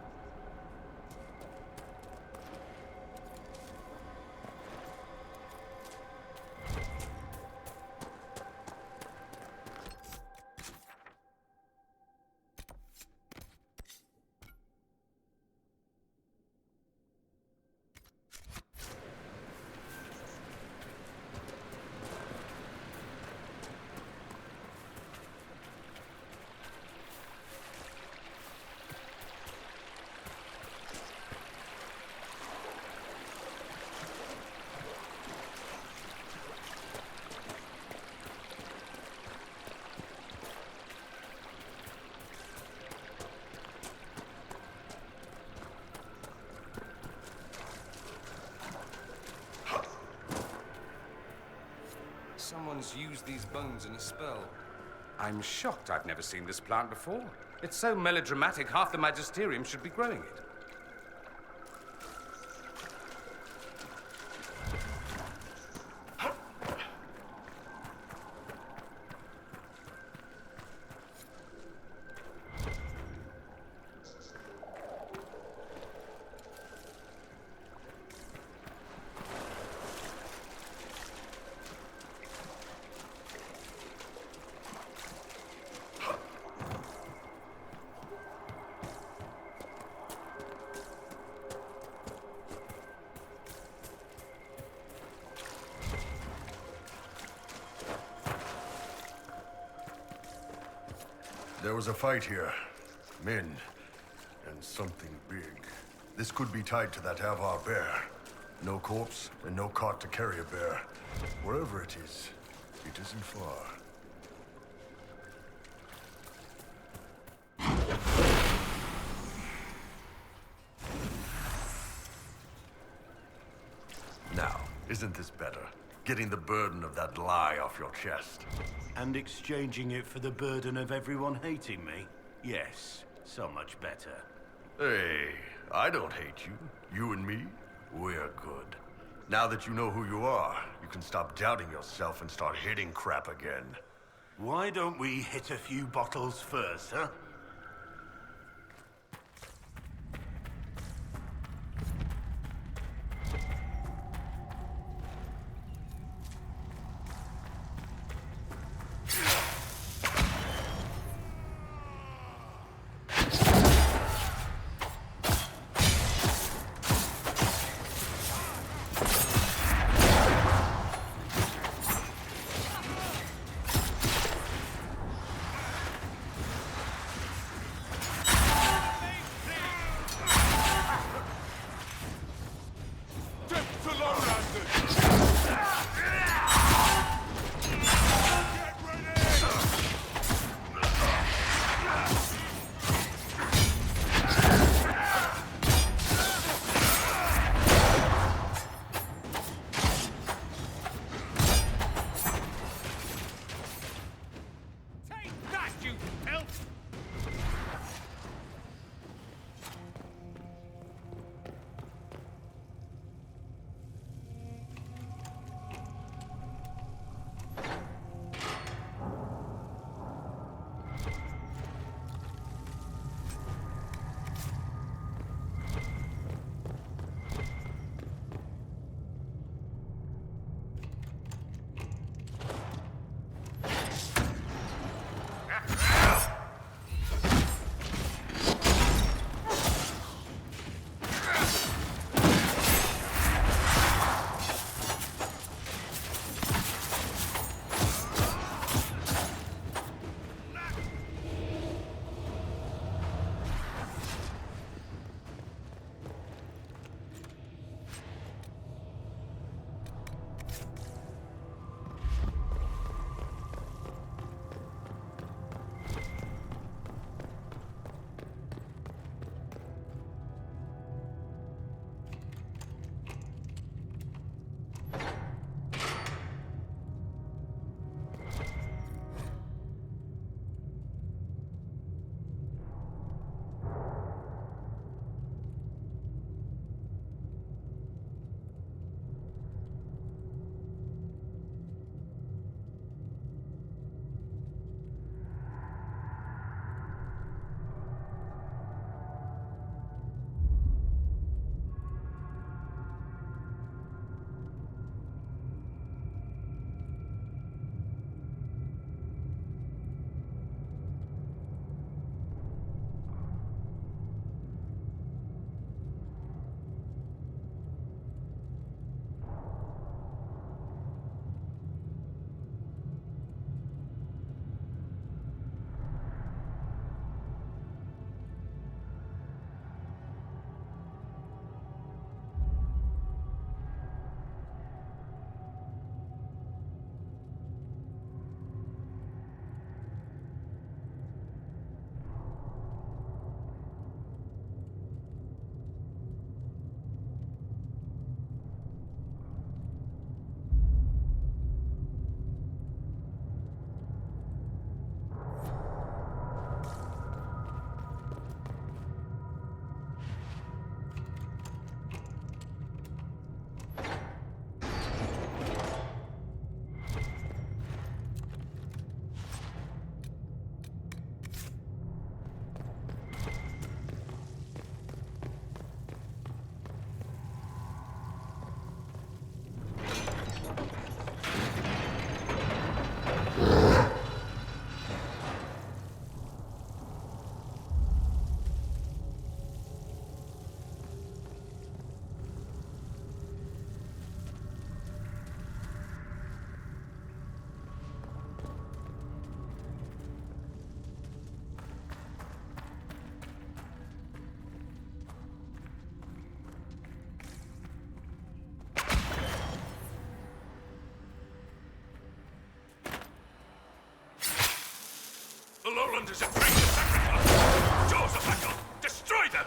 Someone's used these bones in a spell. I'm shocked I've never seen this plant before. It's so melodramatic, half the Magisterium should be growing it. There was a fight here. Men. And something big. This could be tied to that Avar bear. No corpse and no cart to carry a bear. Wherever it isn't far. Now, isn't this better? Getting the burden of that lie off your chest. And exchanging it for the burden of everyone hating me? Yes, so much better. Hey, I don't hate you. You and me, we're good. Now that you know who you are, you can stop doubting yourself and start hitting crap again. Why don't we hit a few bottles first, huh? Orlanders have trained the sacrifice! Jaws of Hakkon! Destroy them!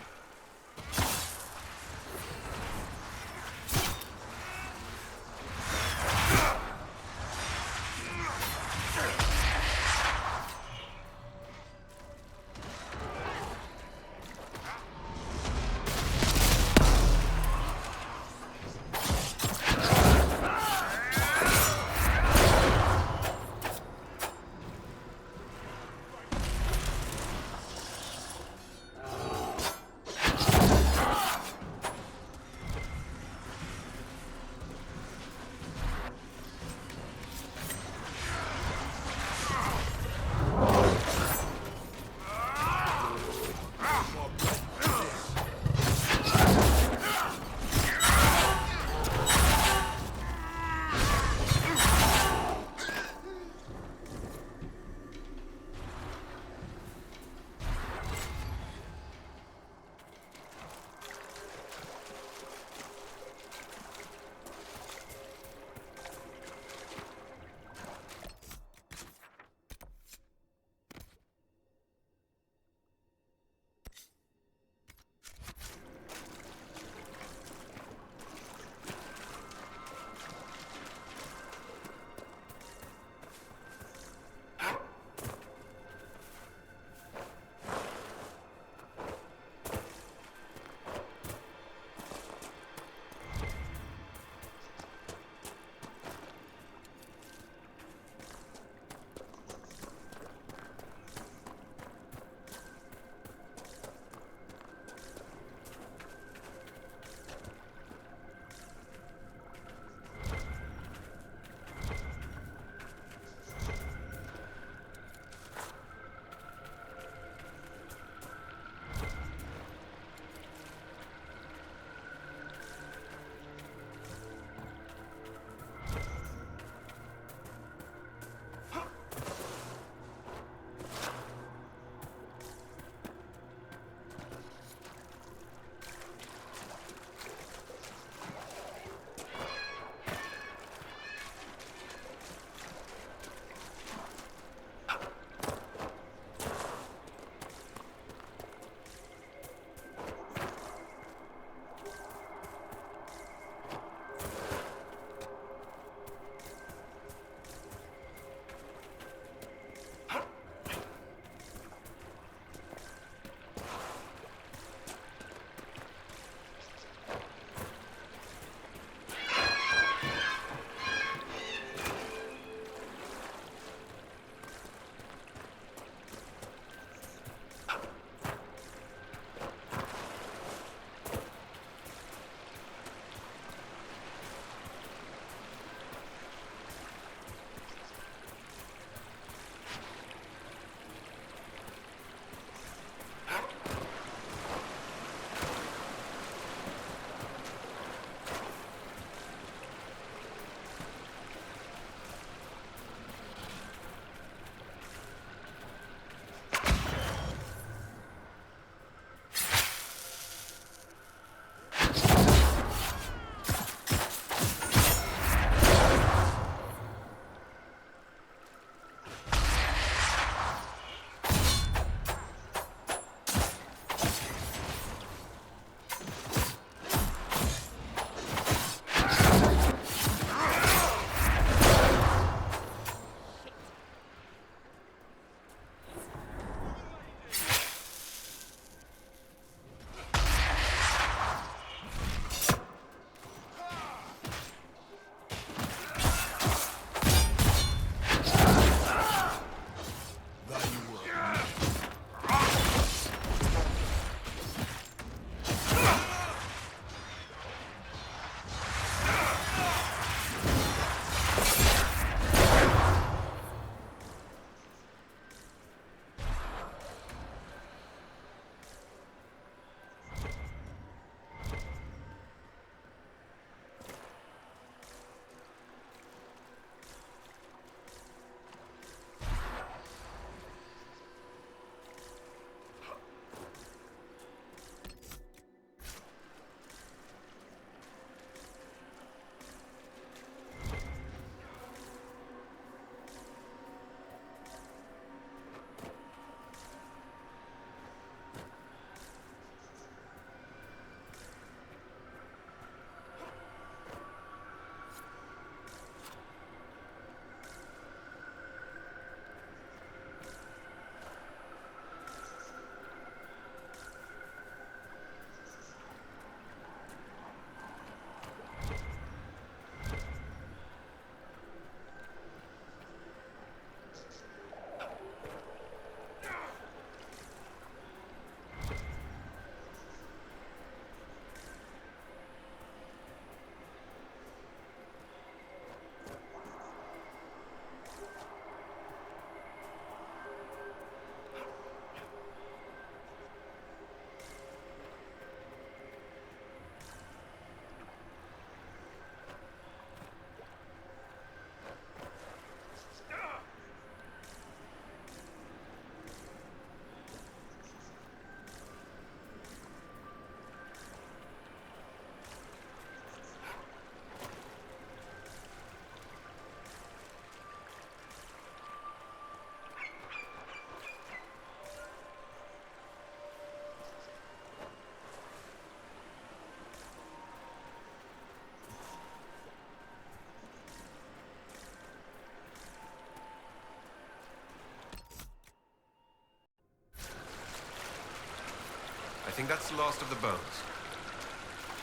think that's the last of the bones.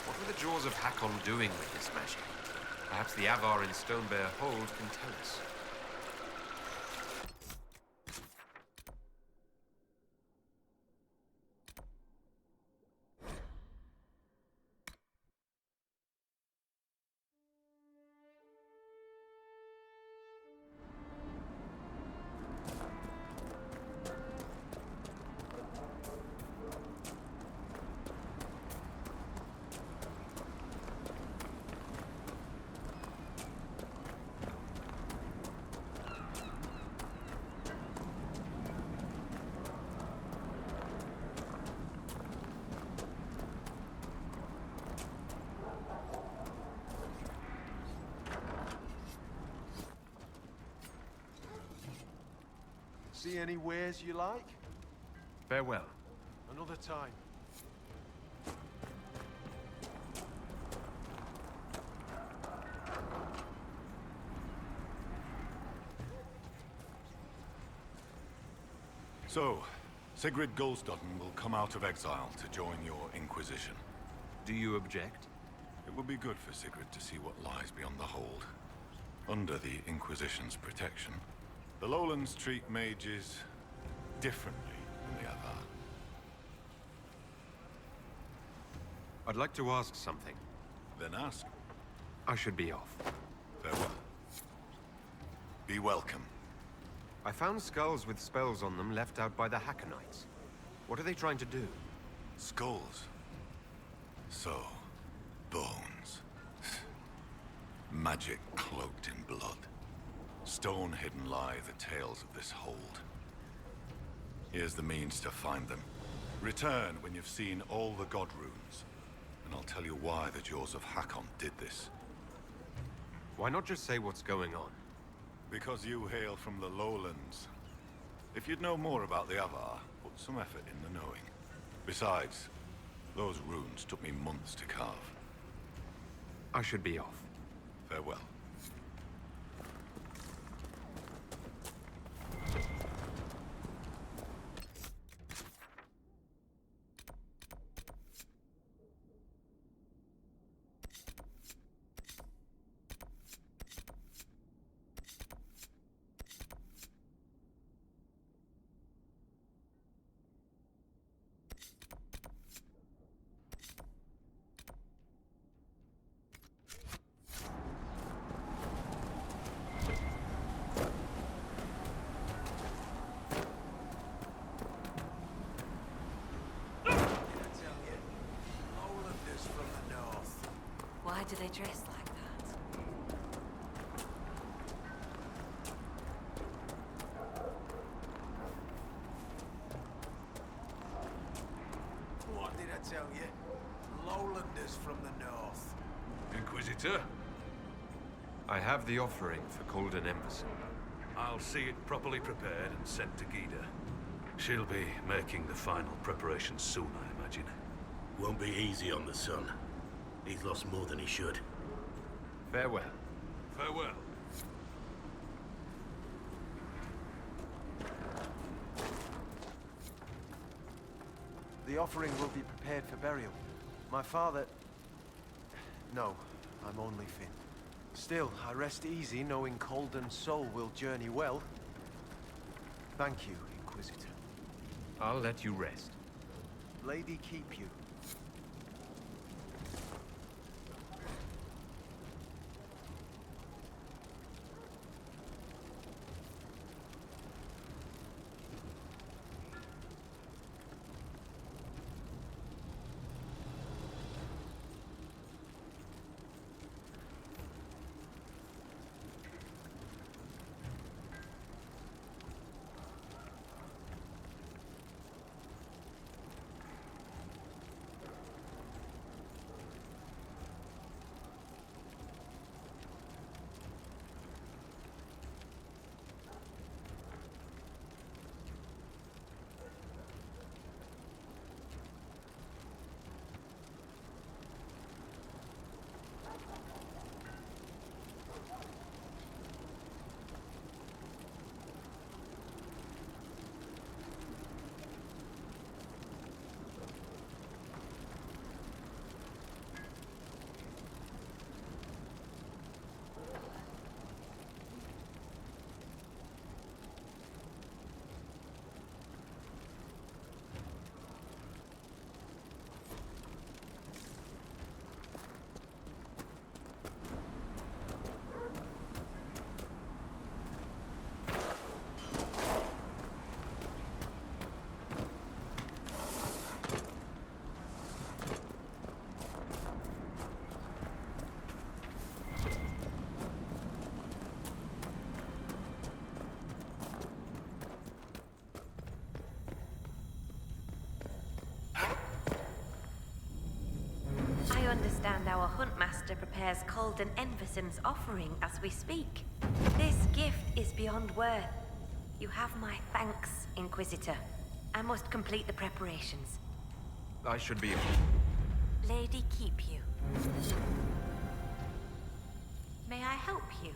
What were the jaws of Hakkon doing with this magic? Perhaps the Avar in Stonebear Hold can tell us. See any wares you like? Farewell. Another time. So, Sigrid Gulsdottin will come out of exile to join your Inquisition. Do you object? It would be good for Sigrid to see what lies beyond the Hold. Under the Inquisition's protection, the Lowlands treat mages differently than the Avar. I'd like to ask something. Then ask. I should be off. Farewell. Be welcome. I found skulls with spells on them left out by the Hakkonites. What are they trying to do? Skulls. So, bones. Magic cloaked in blood. Stone-hidden lie the tales of this Hold. Here's the means to find them. Return when you've seen all the god runes, and I'll tell you why the Jaws of Hakkon did this. Why not just say what's going on? Because you hail from the Lowlands. If you'd know more about the Avar, put some effort in the knowing. Besides, those runes took me months to carve. I should be off. Farewell. Why do they dress like that? What did I tell you? Lowlanders from the north. Inquisitor, I have the offering for Colden Embassy. I'll see it properly prepared and sent to Gida. She'll be making the final preparations soon, I imagine. Won't be easy on the son. He's lost more than he should. Farewell. Farewell. The offering will be prepared for burial. My father... No, I'm only Finn. Still, I rest easy knowing Colden's soul will journey well. Thank you, Inquisitor. I'll let you rest. Lady keep you. understand our Huntmaster prepares Calden Enverson's offering as we speak. This gift is beyond worth. You have my thanks, Inquisitor. I must complete the preparations. I should be... Lady, keep you. May I help you?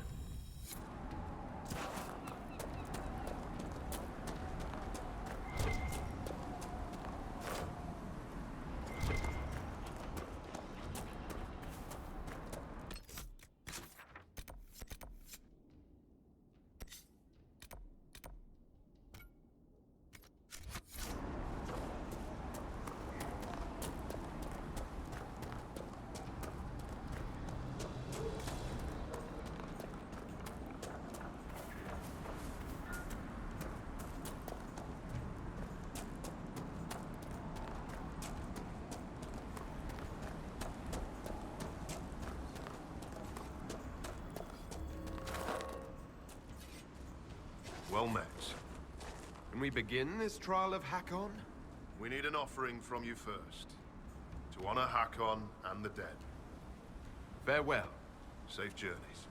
Well met. Can we begin this trial of Hakkon? We need an offering from you first. To honor Hakkon and the dead. Farewell. Safe journeys.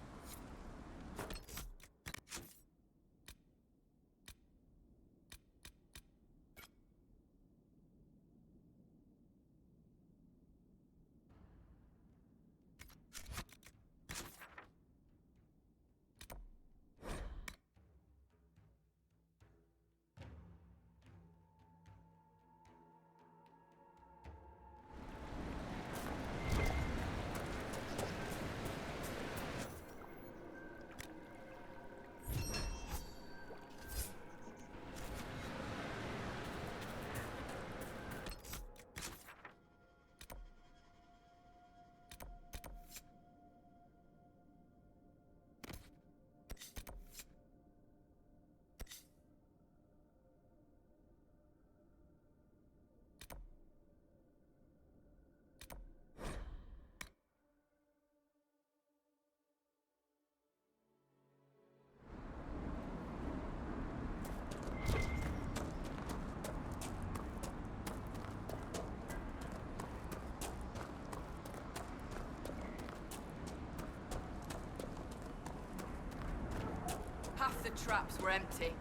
Half the traps were empty.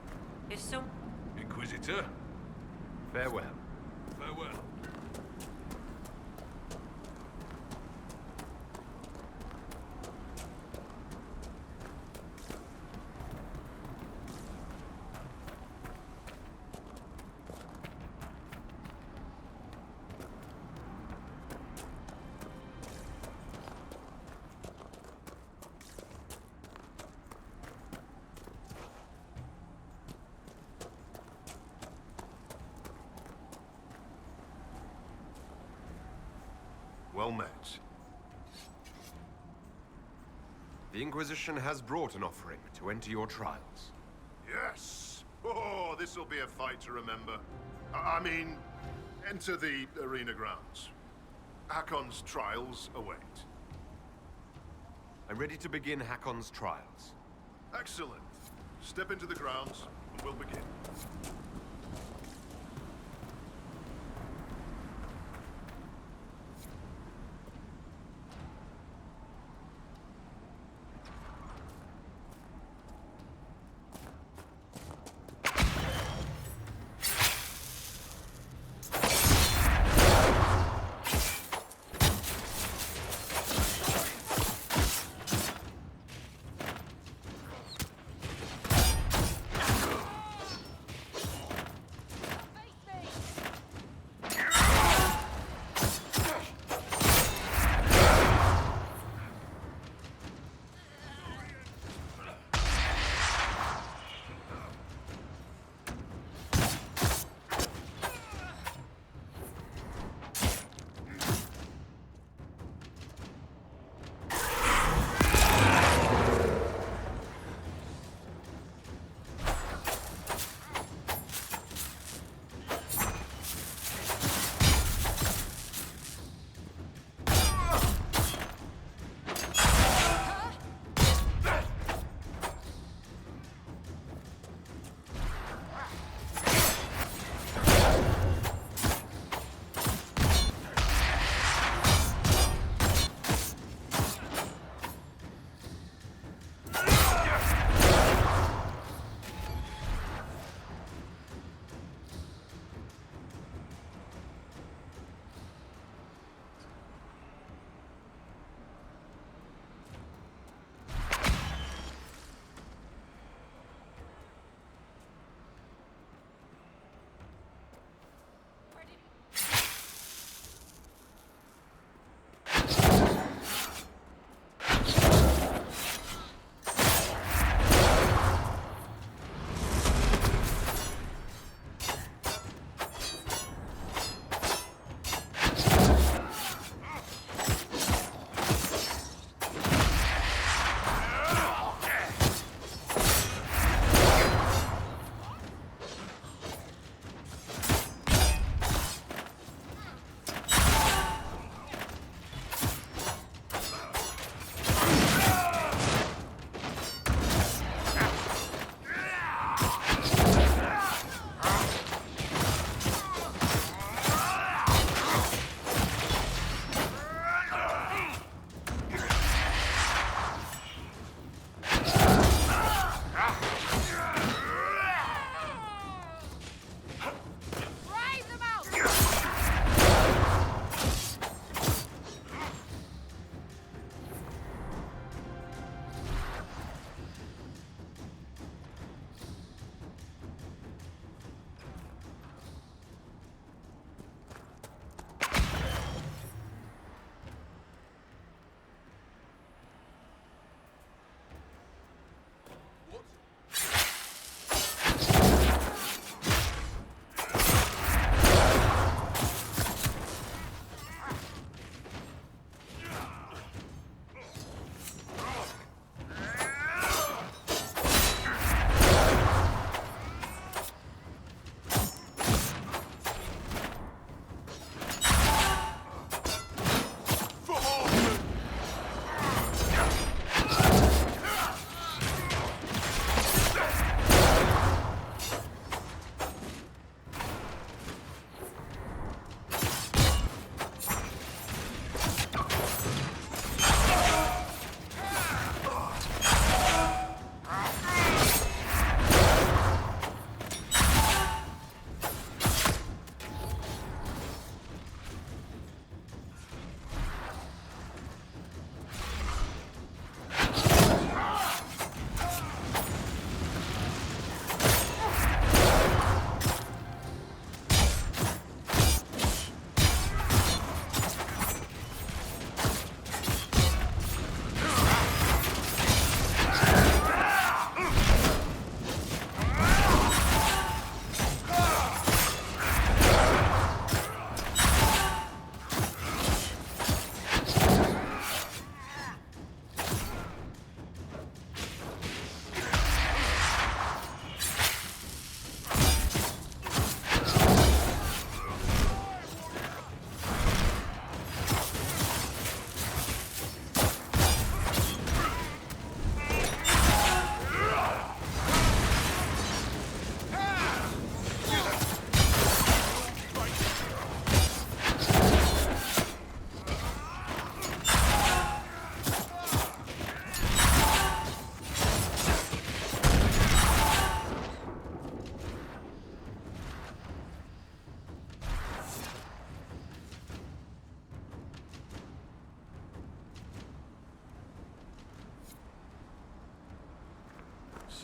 Is some... Inquisitor, Farewell. farewell. Well met. The Inquisition has brought an offering to enter your trials. Yes! Oh, this'll be a fight to remember. I mean, enter the arena grounds. Hakkon's trials await. I'm ready to begin Hakkon's trials. Excellent. Step into the grounds, and we'll begin.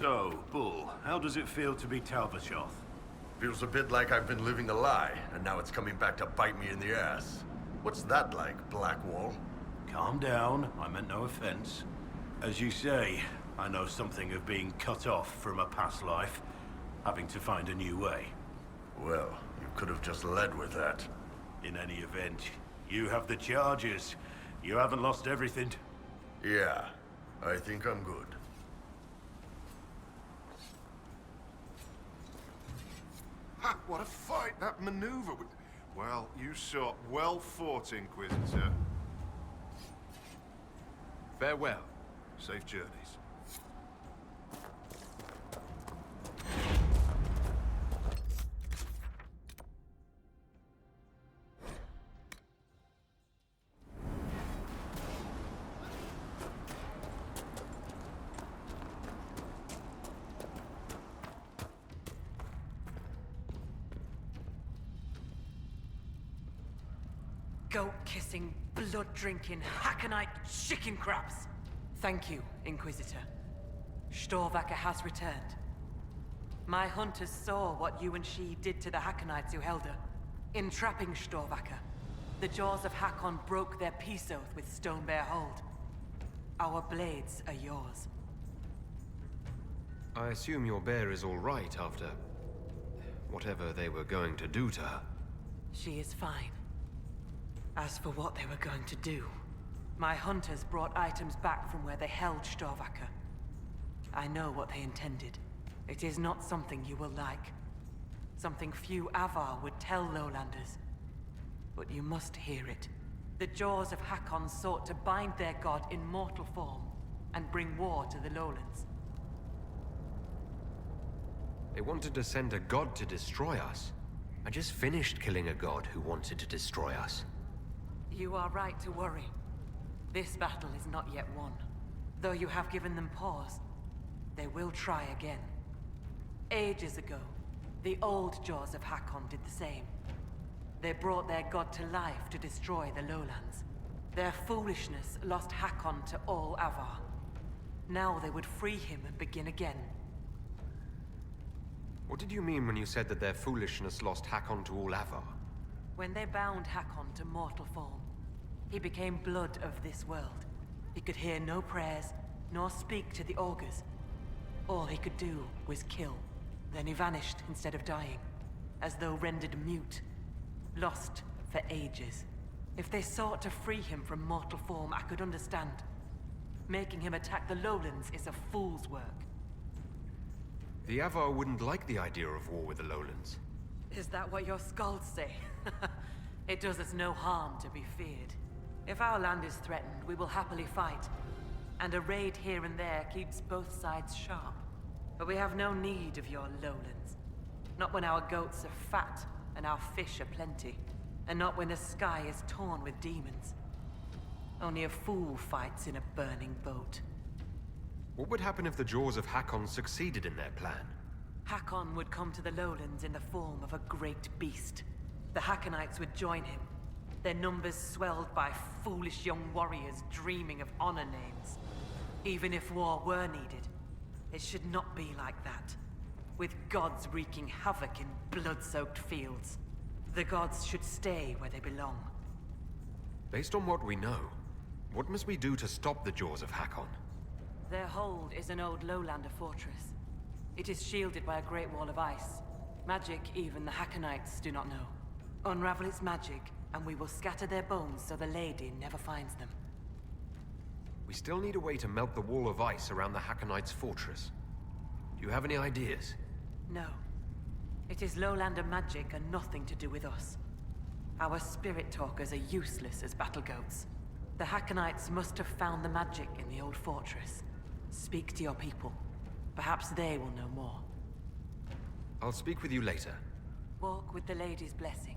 So, Bull, how does it feel to be Talbashoth? Feels a bit like I've been living a lie, and now it's coming back to bite me in the ass. What's that like, Blackwall? Calm down, I meant no offense. As you say, I know something of being cut off from a past life, having to find a new way. Well, you could have just led with that. In any event, you have the charges. You haven't lost everything. Yeah, I think I'm good. Ha! What a fight! That maneuver would... Well, you saw. Well fought, Inquisitor. Farewell. Safe journeys. Goat-kissing, blood-drinking, Hakkonite chicken crabs! Thank you, Inquisitor. Storvacker has returned. My hunters saw what you and she did to the Hakkonites who held her. In trapping Storvacker, the jaws of Hakkon broke their peace oath with Stonebear Hold. Our blades are yours. I assume your bear is all right after... whatever they were going to do to her. She is fine. As for what they were going to do, my hunters brought items back from where they held Storvacker. I know what they intended. It is not something you will like. Something few Avar would tell Lowlanders. But you must hear it. The jaws of Hakkon sought to bind their god in mortal form and bring war to the Lowlands. They wanted to send a god to destroy us. I just finished killing a god who wanted to destroy us. You are right to worry. This battle is not yet won. Though you have given them pause, they will try again. Ages ago, the old jaws of Hakkon did the same. They brought their god to life to destroy the Lowlands. Their foolishness lost Hakkon to all Avar. Now they would free him and begin again. What did you mean when you said that their foolishness lost Hakkon to all Avar? When they bound Hakkon to mortal form, he became blood of this world. He could hear no prayers, nor speak to the augurs. All he could do was kill. Then he vanished instead of dying, as though rendered mute, lost for ages. If they sought to free him from mortal form, I could understand. Making him attack the Lowlands is a fool's work. The Avar wouldn't like the idea of war with the Lowlands. Is that what your skalds say? It does us no harm to be feared. If our land is threatened, we will happily fight. And a raid here and there keeps both sides sharp. But we have no need of your Lowlands. Not when our goats are fat and our fish are plenty. And not when the sky is torn with demons. Only a fool fights in a burning boat. What would happen if the jaws of Hakkon succeeded in their plan? Hakkon would come to the Lowlands in the form of a great beast. The Hakkonites would join him, their numbers swelled by foolish young warriors dreaming of honor names. Even if war were needed, it should not be like that. With gods wreaking havoc in blood-soaked fields. The gods should stay where they belong. Based on what we know, what must we do to stop the jaws of Hakkon? Their hold is an old Lowlander fortress. It is shielded by a great wall of ice. Magic even the Hakkonites do not know. Unravel its magic, and we will scatter their bones so the Lady never finds them. We still need a way to melt the wall of ice around the Hakkonites' fortress. Do you have any ideas? No. It is Lowlander magic and nothing to do with us. Our spirit talkers are useless as battle goats. The Hakkonites must have found the magic in the old fortress. Speak to your people. Perhaps they will know more. I'll speak with you later. Walk with the Lady's blessing.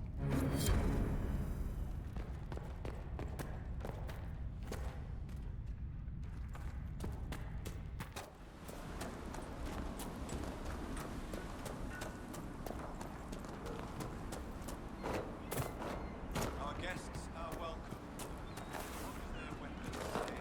Our guests are welcome. What does their weapons say?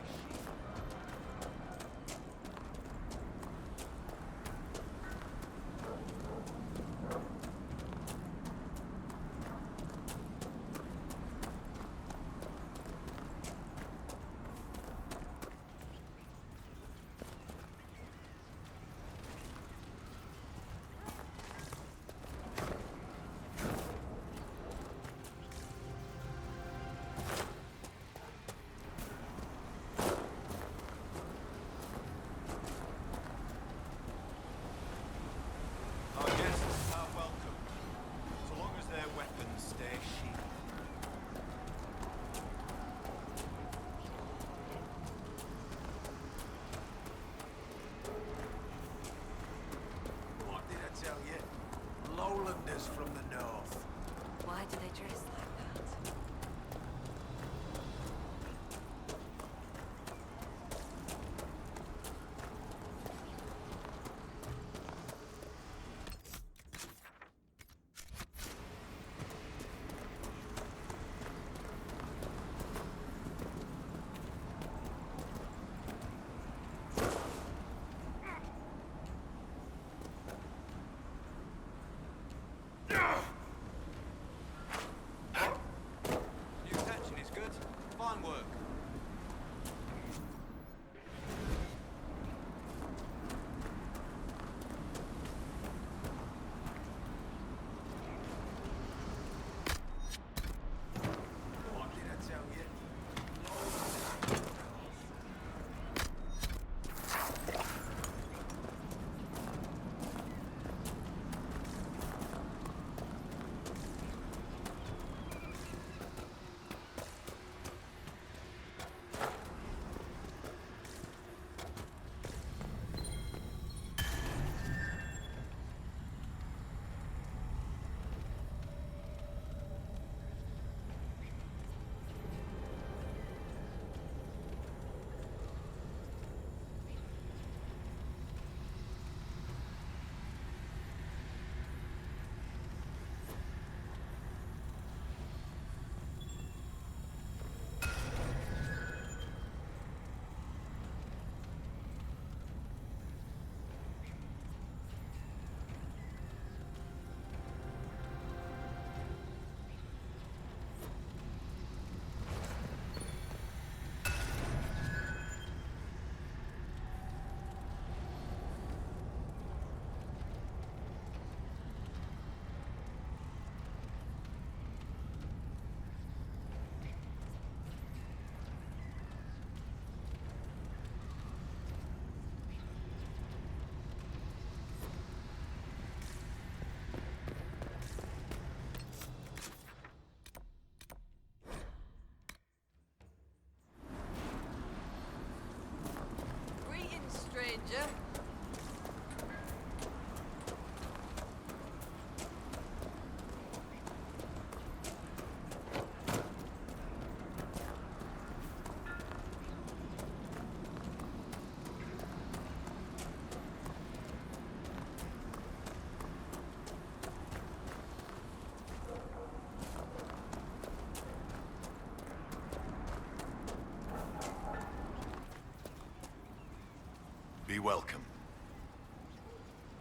Be welcome.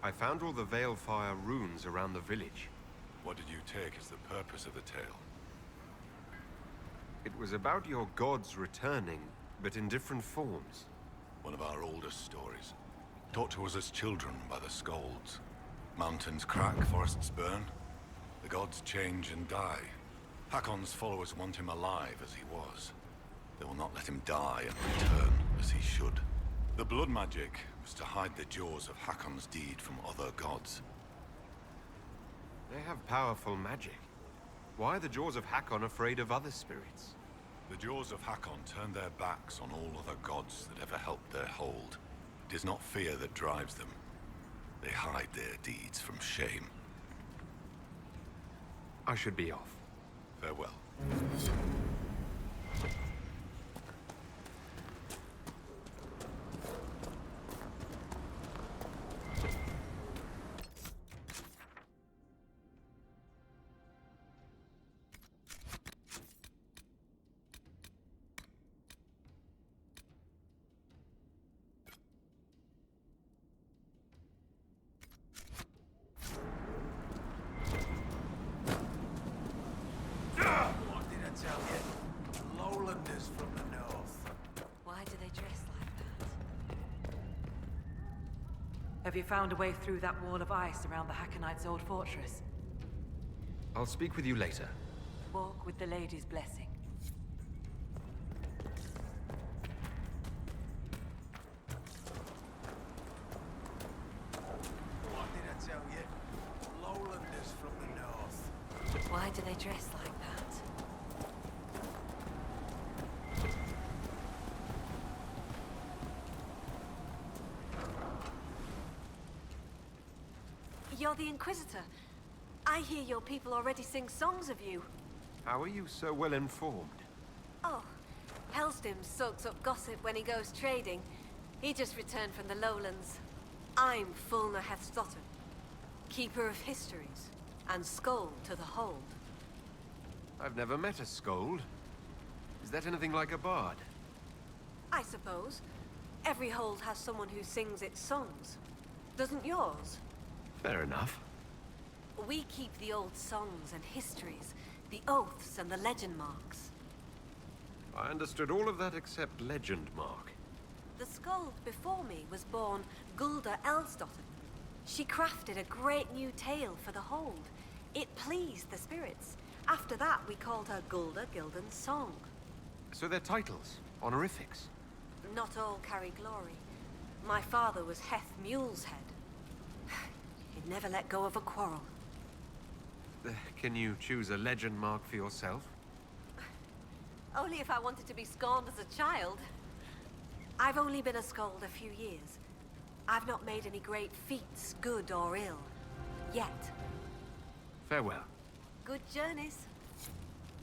I found all the Veilfire runes around the village. What did you take as the purpose of the tale? It was about your gods returning, but in different forms. One of our oldest stories. Taught to us as children by the Skalds. Mountains crack, forests burn. The gods change and die. Hakkon's followers want him alive as he was. They will not let him die and return as he should. The blood magic was to hide the jaws of Hakkon's deed from other gods. They have powerful magic. Why are the jaws of Hakkon afraid of other spirits? The jaws of Hakkon turn their backs on all other gods that ever helped their hold. It is not fear that drives them. They hide their deeds from shame. I should be off. Farewell. What did I tell you? Lowlanders from the north. Why do they dress like that? Have you found a way through that wall of ice around the Hakkonites' old fortress? I'll speak with you later. Walk with the lady's blessing. What did I tell you? Lowlanders from the north. Why do they dress like that? You're the Inquisitor. I hear your people already sing songs of you. How are you so well informed? Oh, Helstim soaks up gossip when he goes trading. He just returned from the lowlands. I'm Fulna Hethstotten, keeper of histories, and Skald to the hold. I've never met a scold. Is that anything like a bard? I suppose. Every hold has someone who sings its songs. Doesn't yours? Fair enough. We keep the old songs and histories, the oaths and the legend marks. I understood all of that except legend mark. The Skald before me was born Gulda Elsdotten. She crafted a great new tale for the hold. It pleased the spirits. After that, we called her Gulda Gildan's Song. So they're titles, honorifics. Not all carry glory. My father was Heth Mule's head. He'd never let go of a quarrel. Can you choose a legend mark for yourself? Only if I wanted to be scorned as a child. I've only been a Skald a few years. I've not made any great feats, good or ill. Yet. Farewell. Good journeys.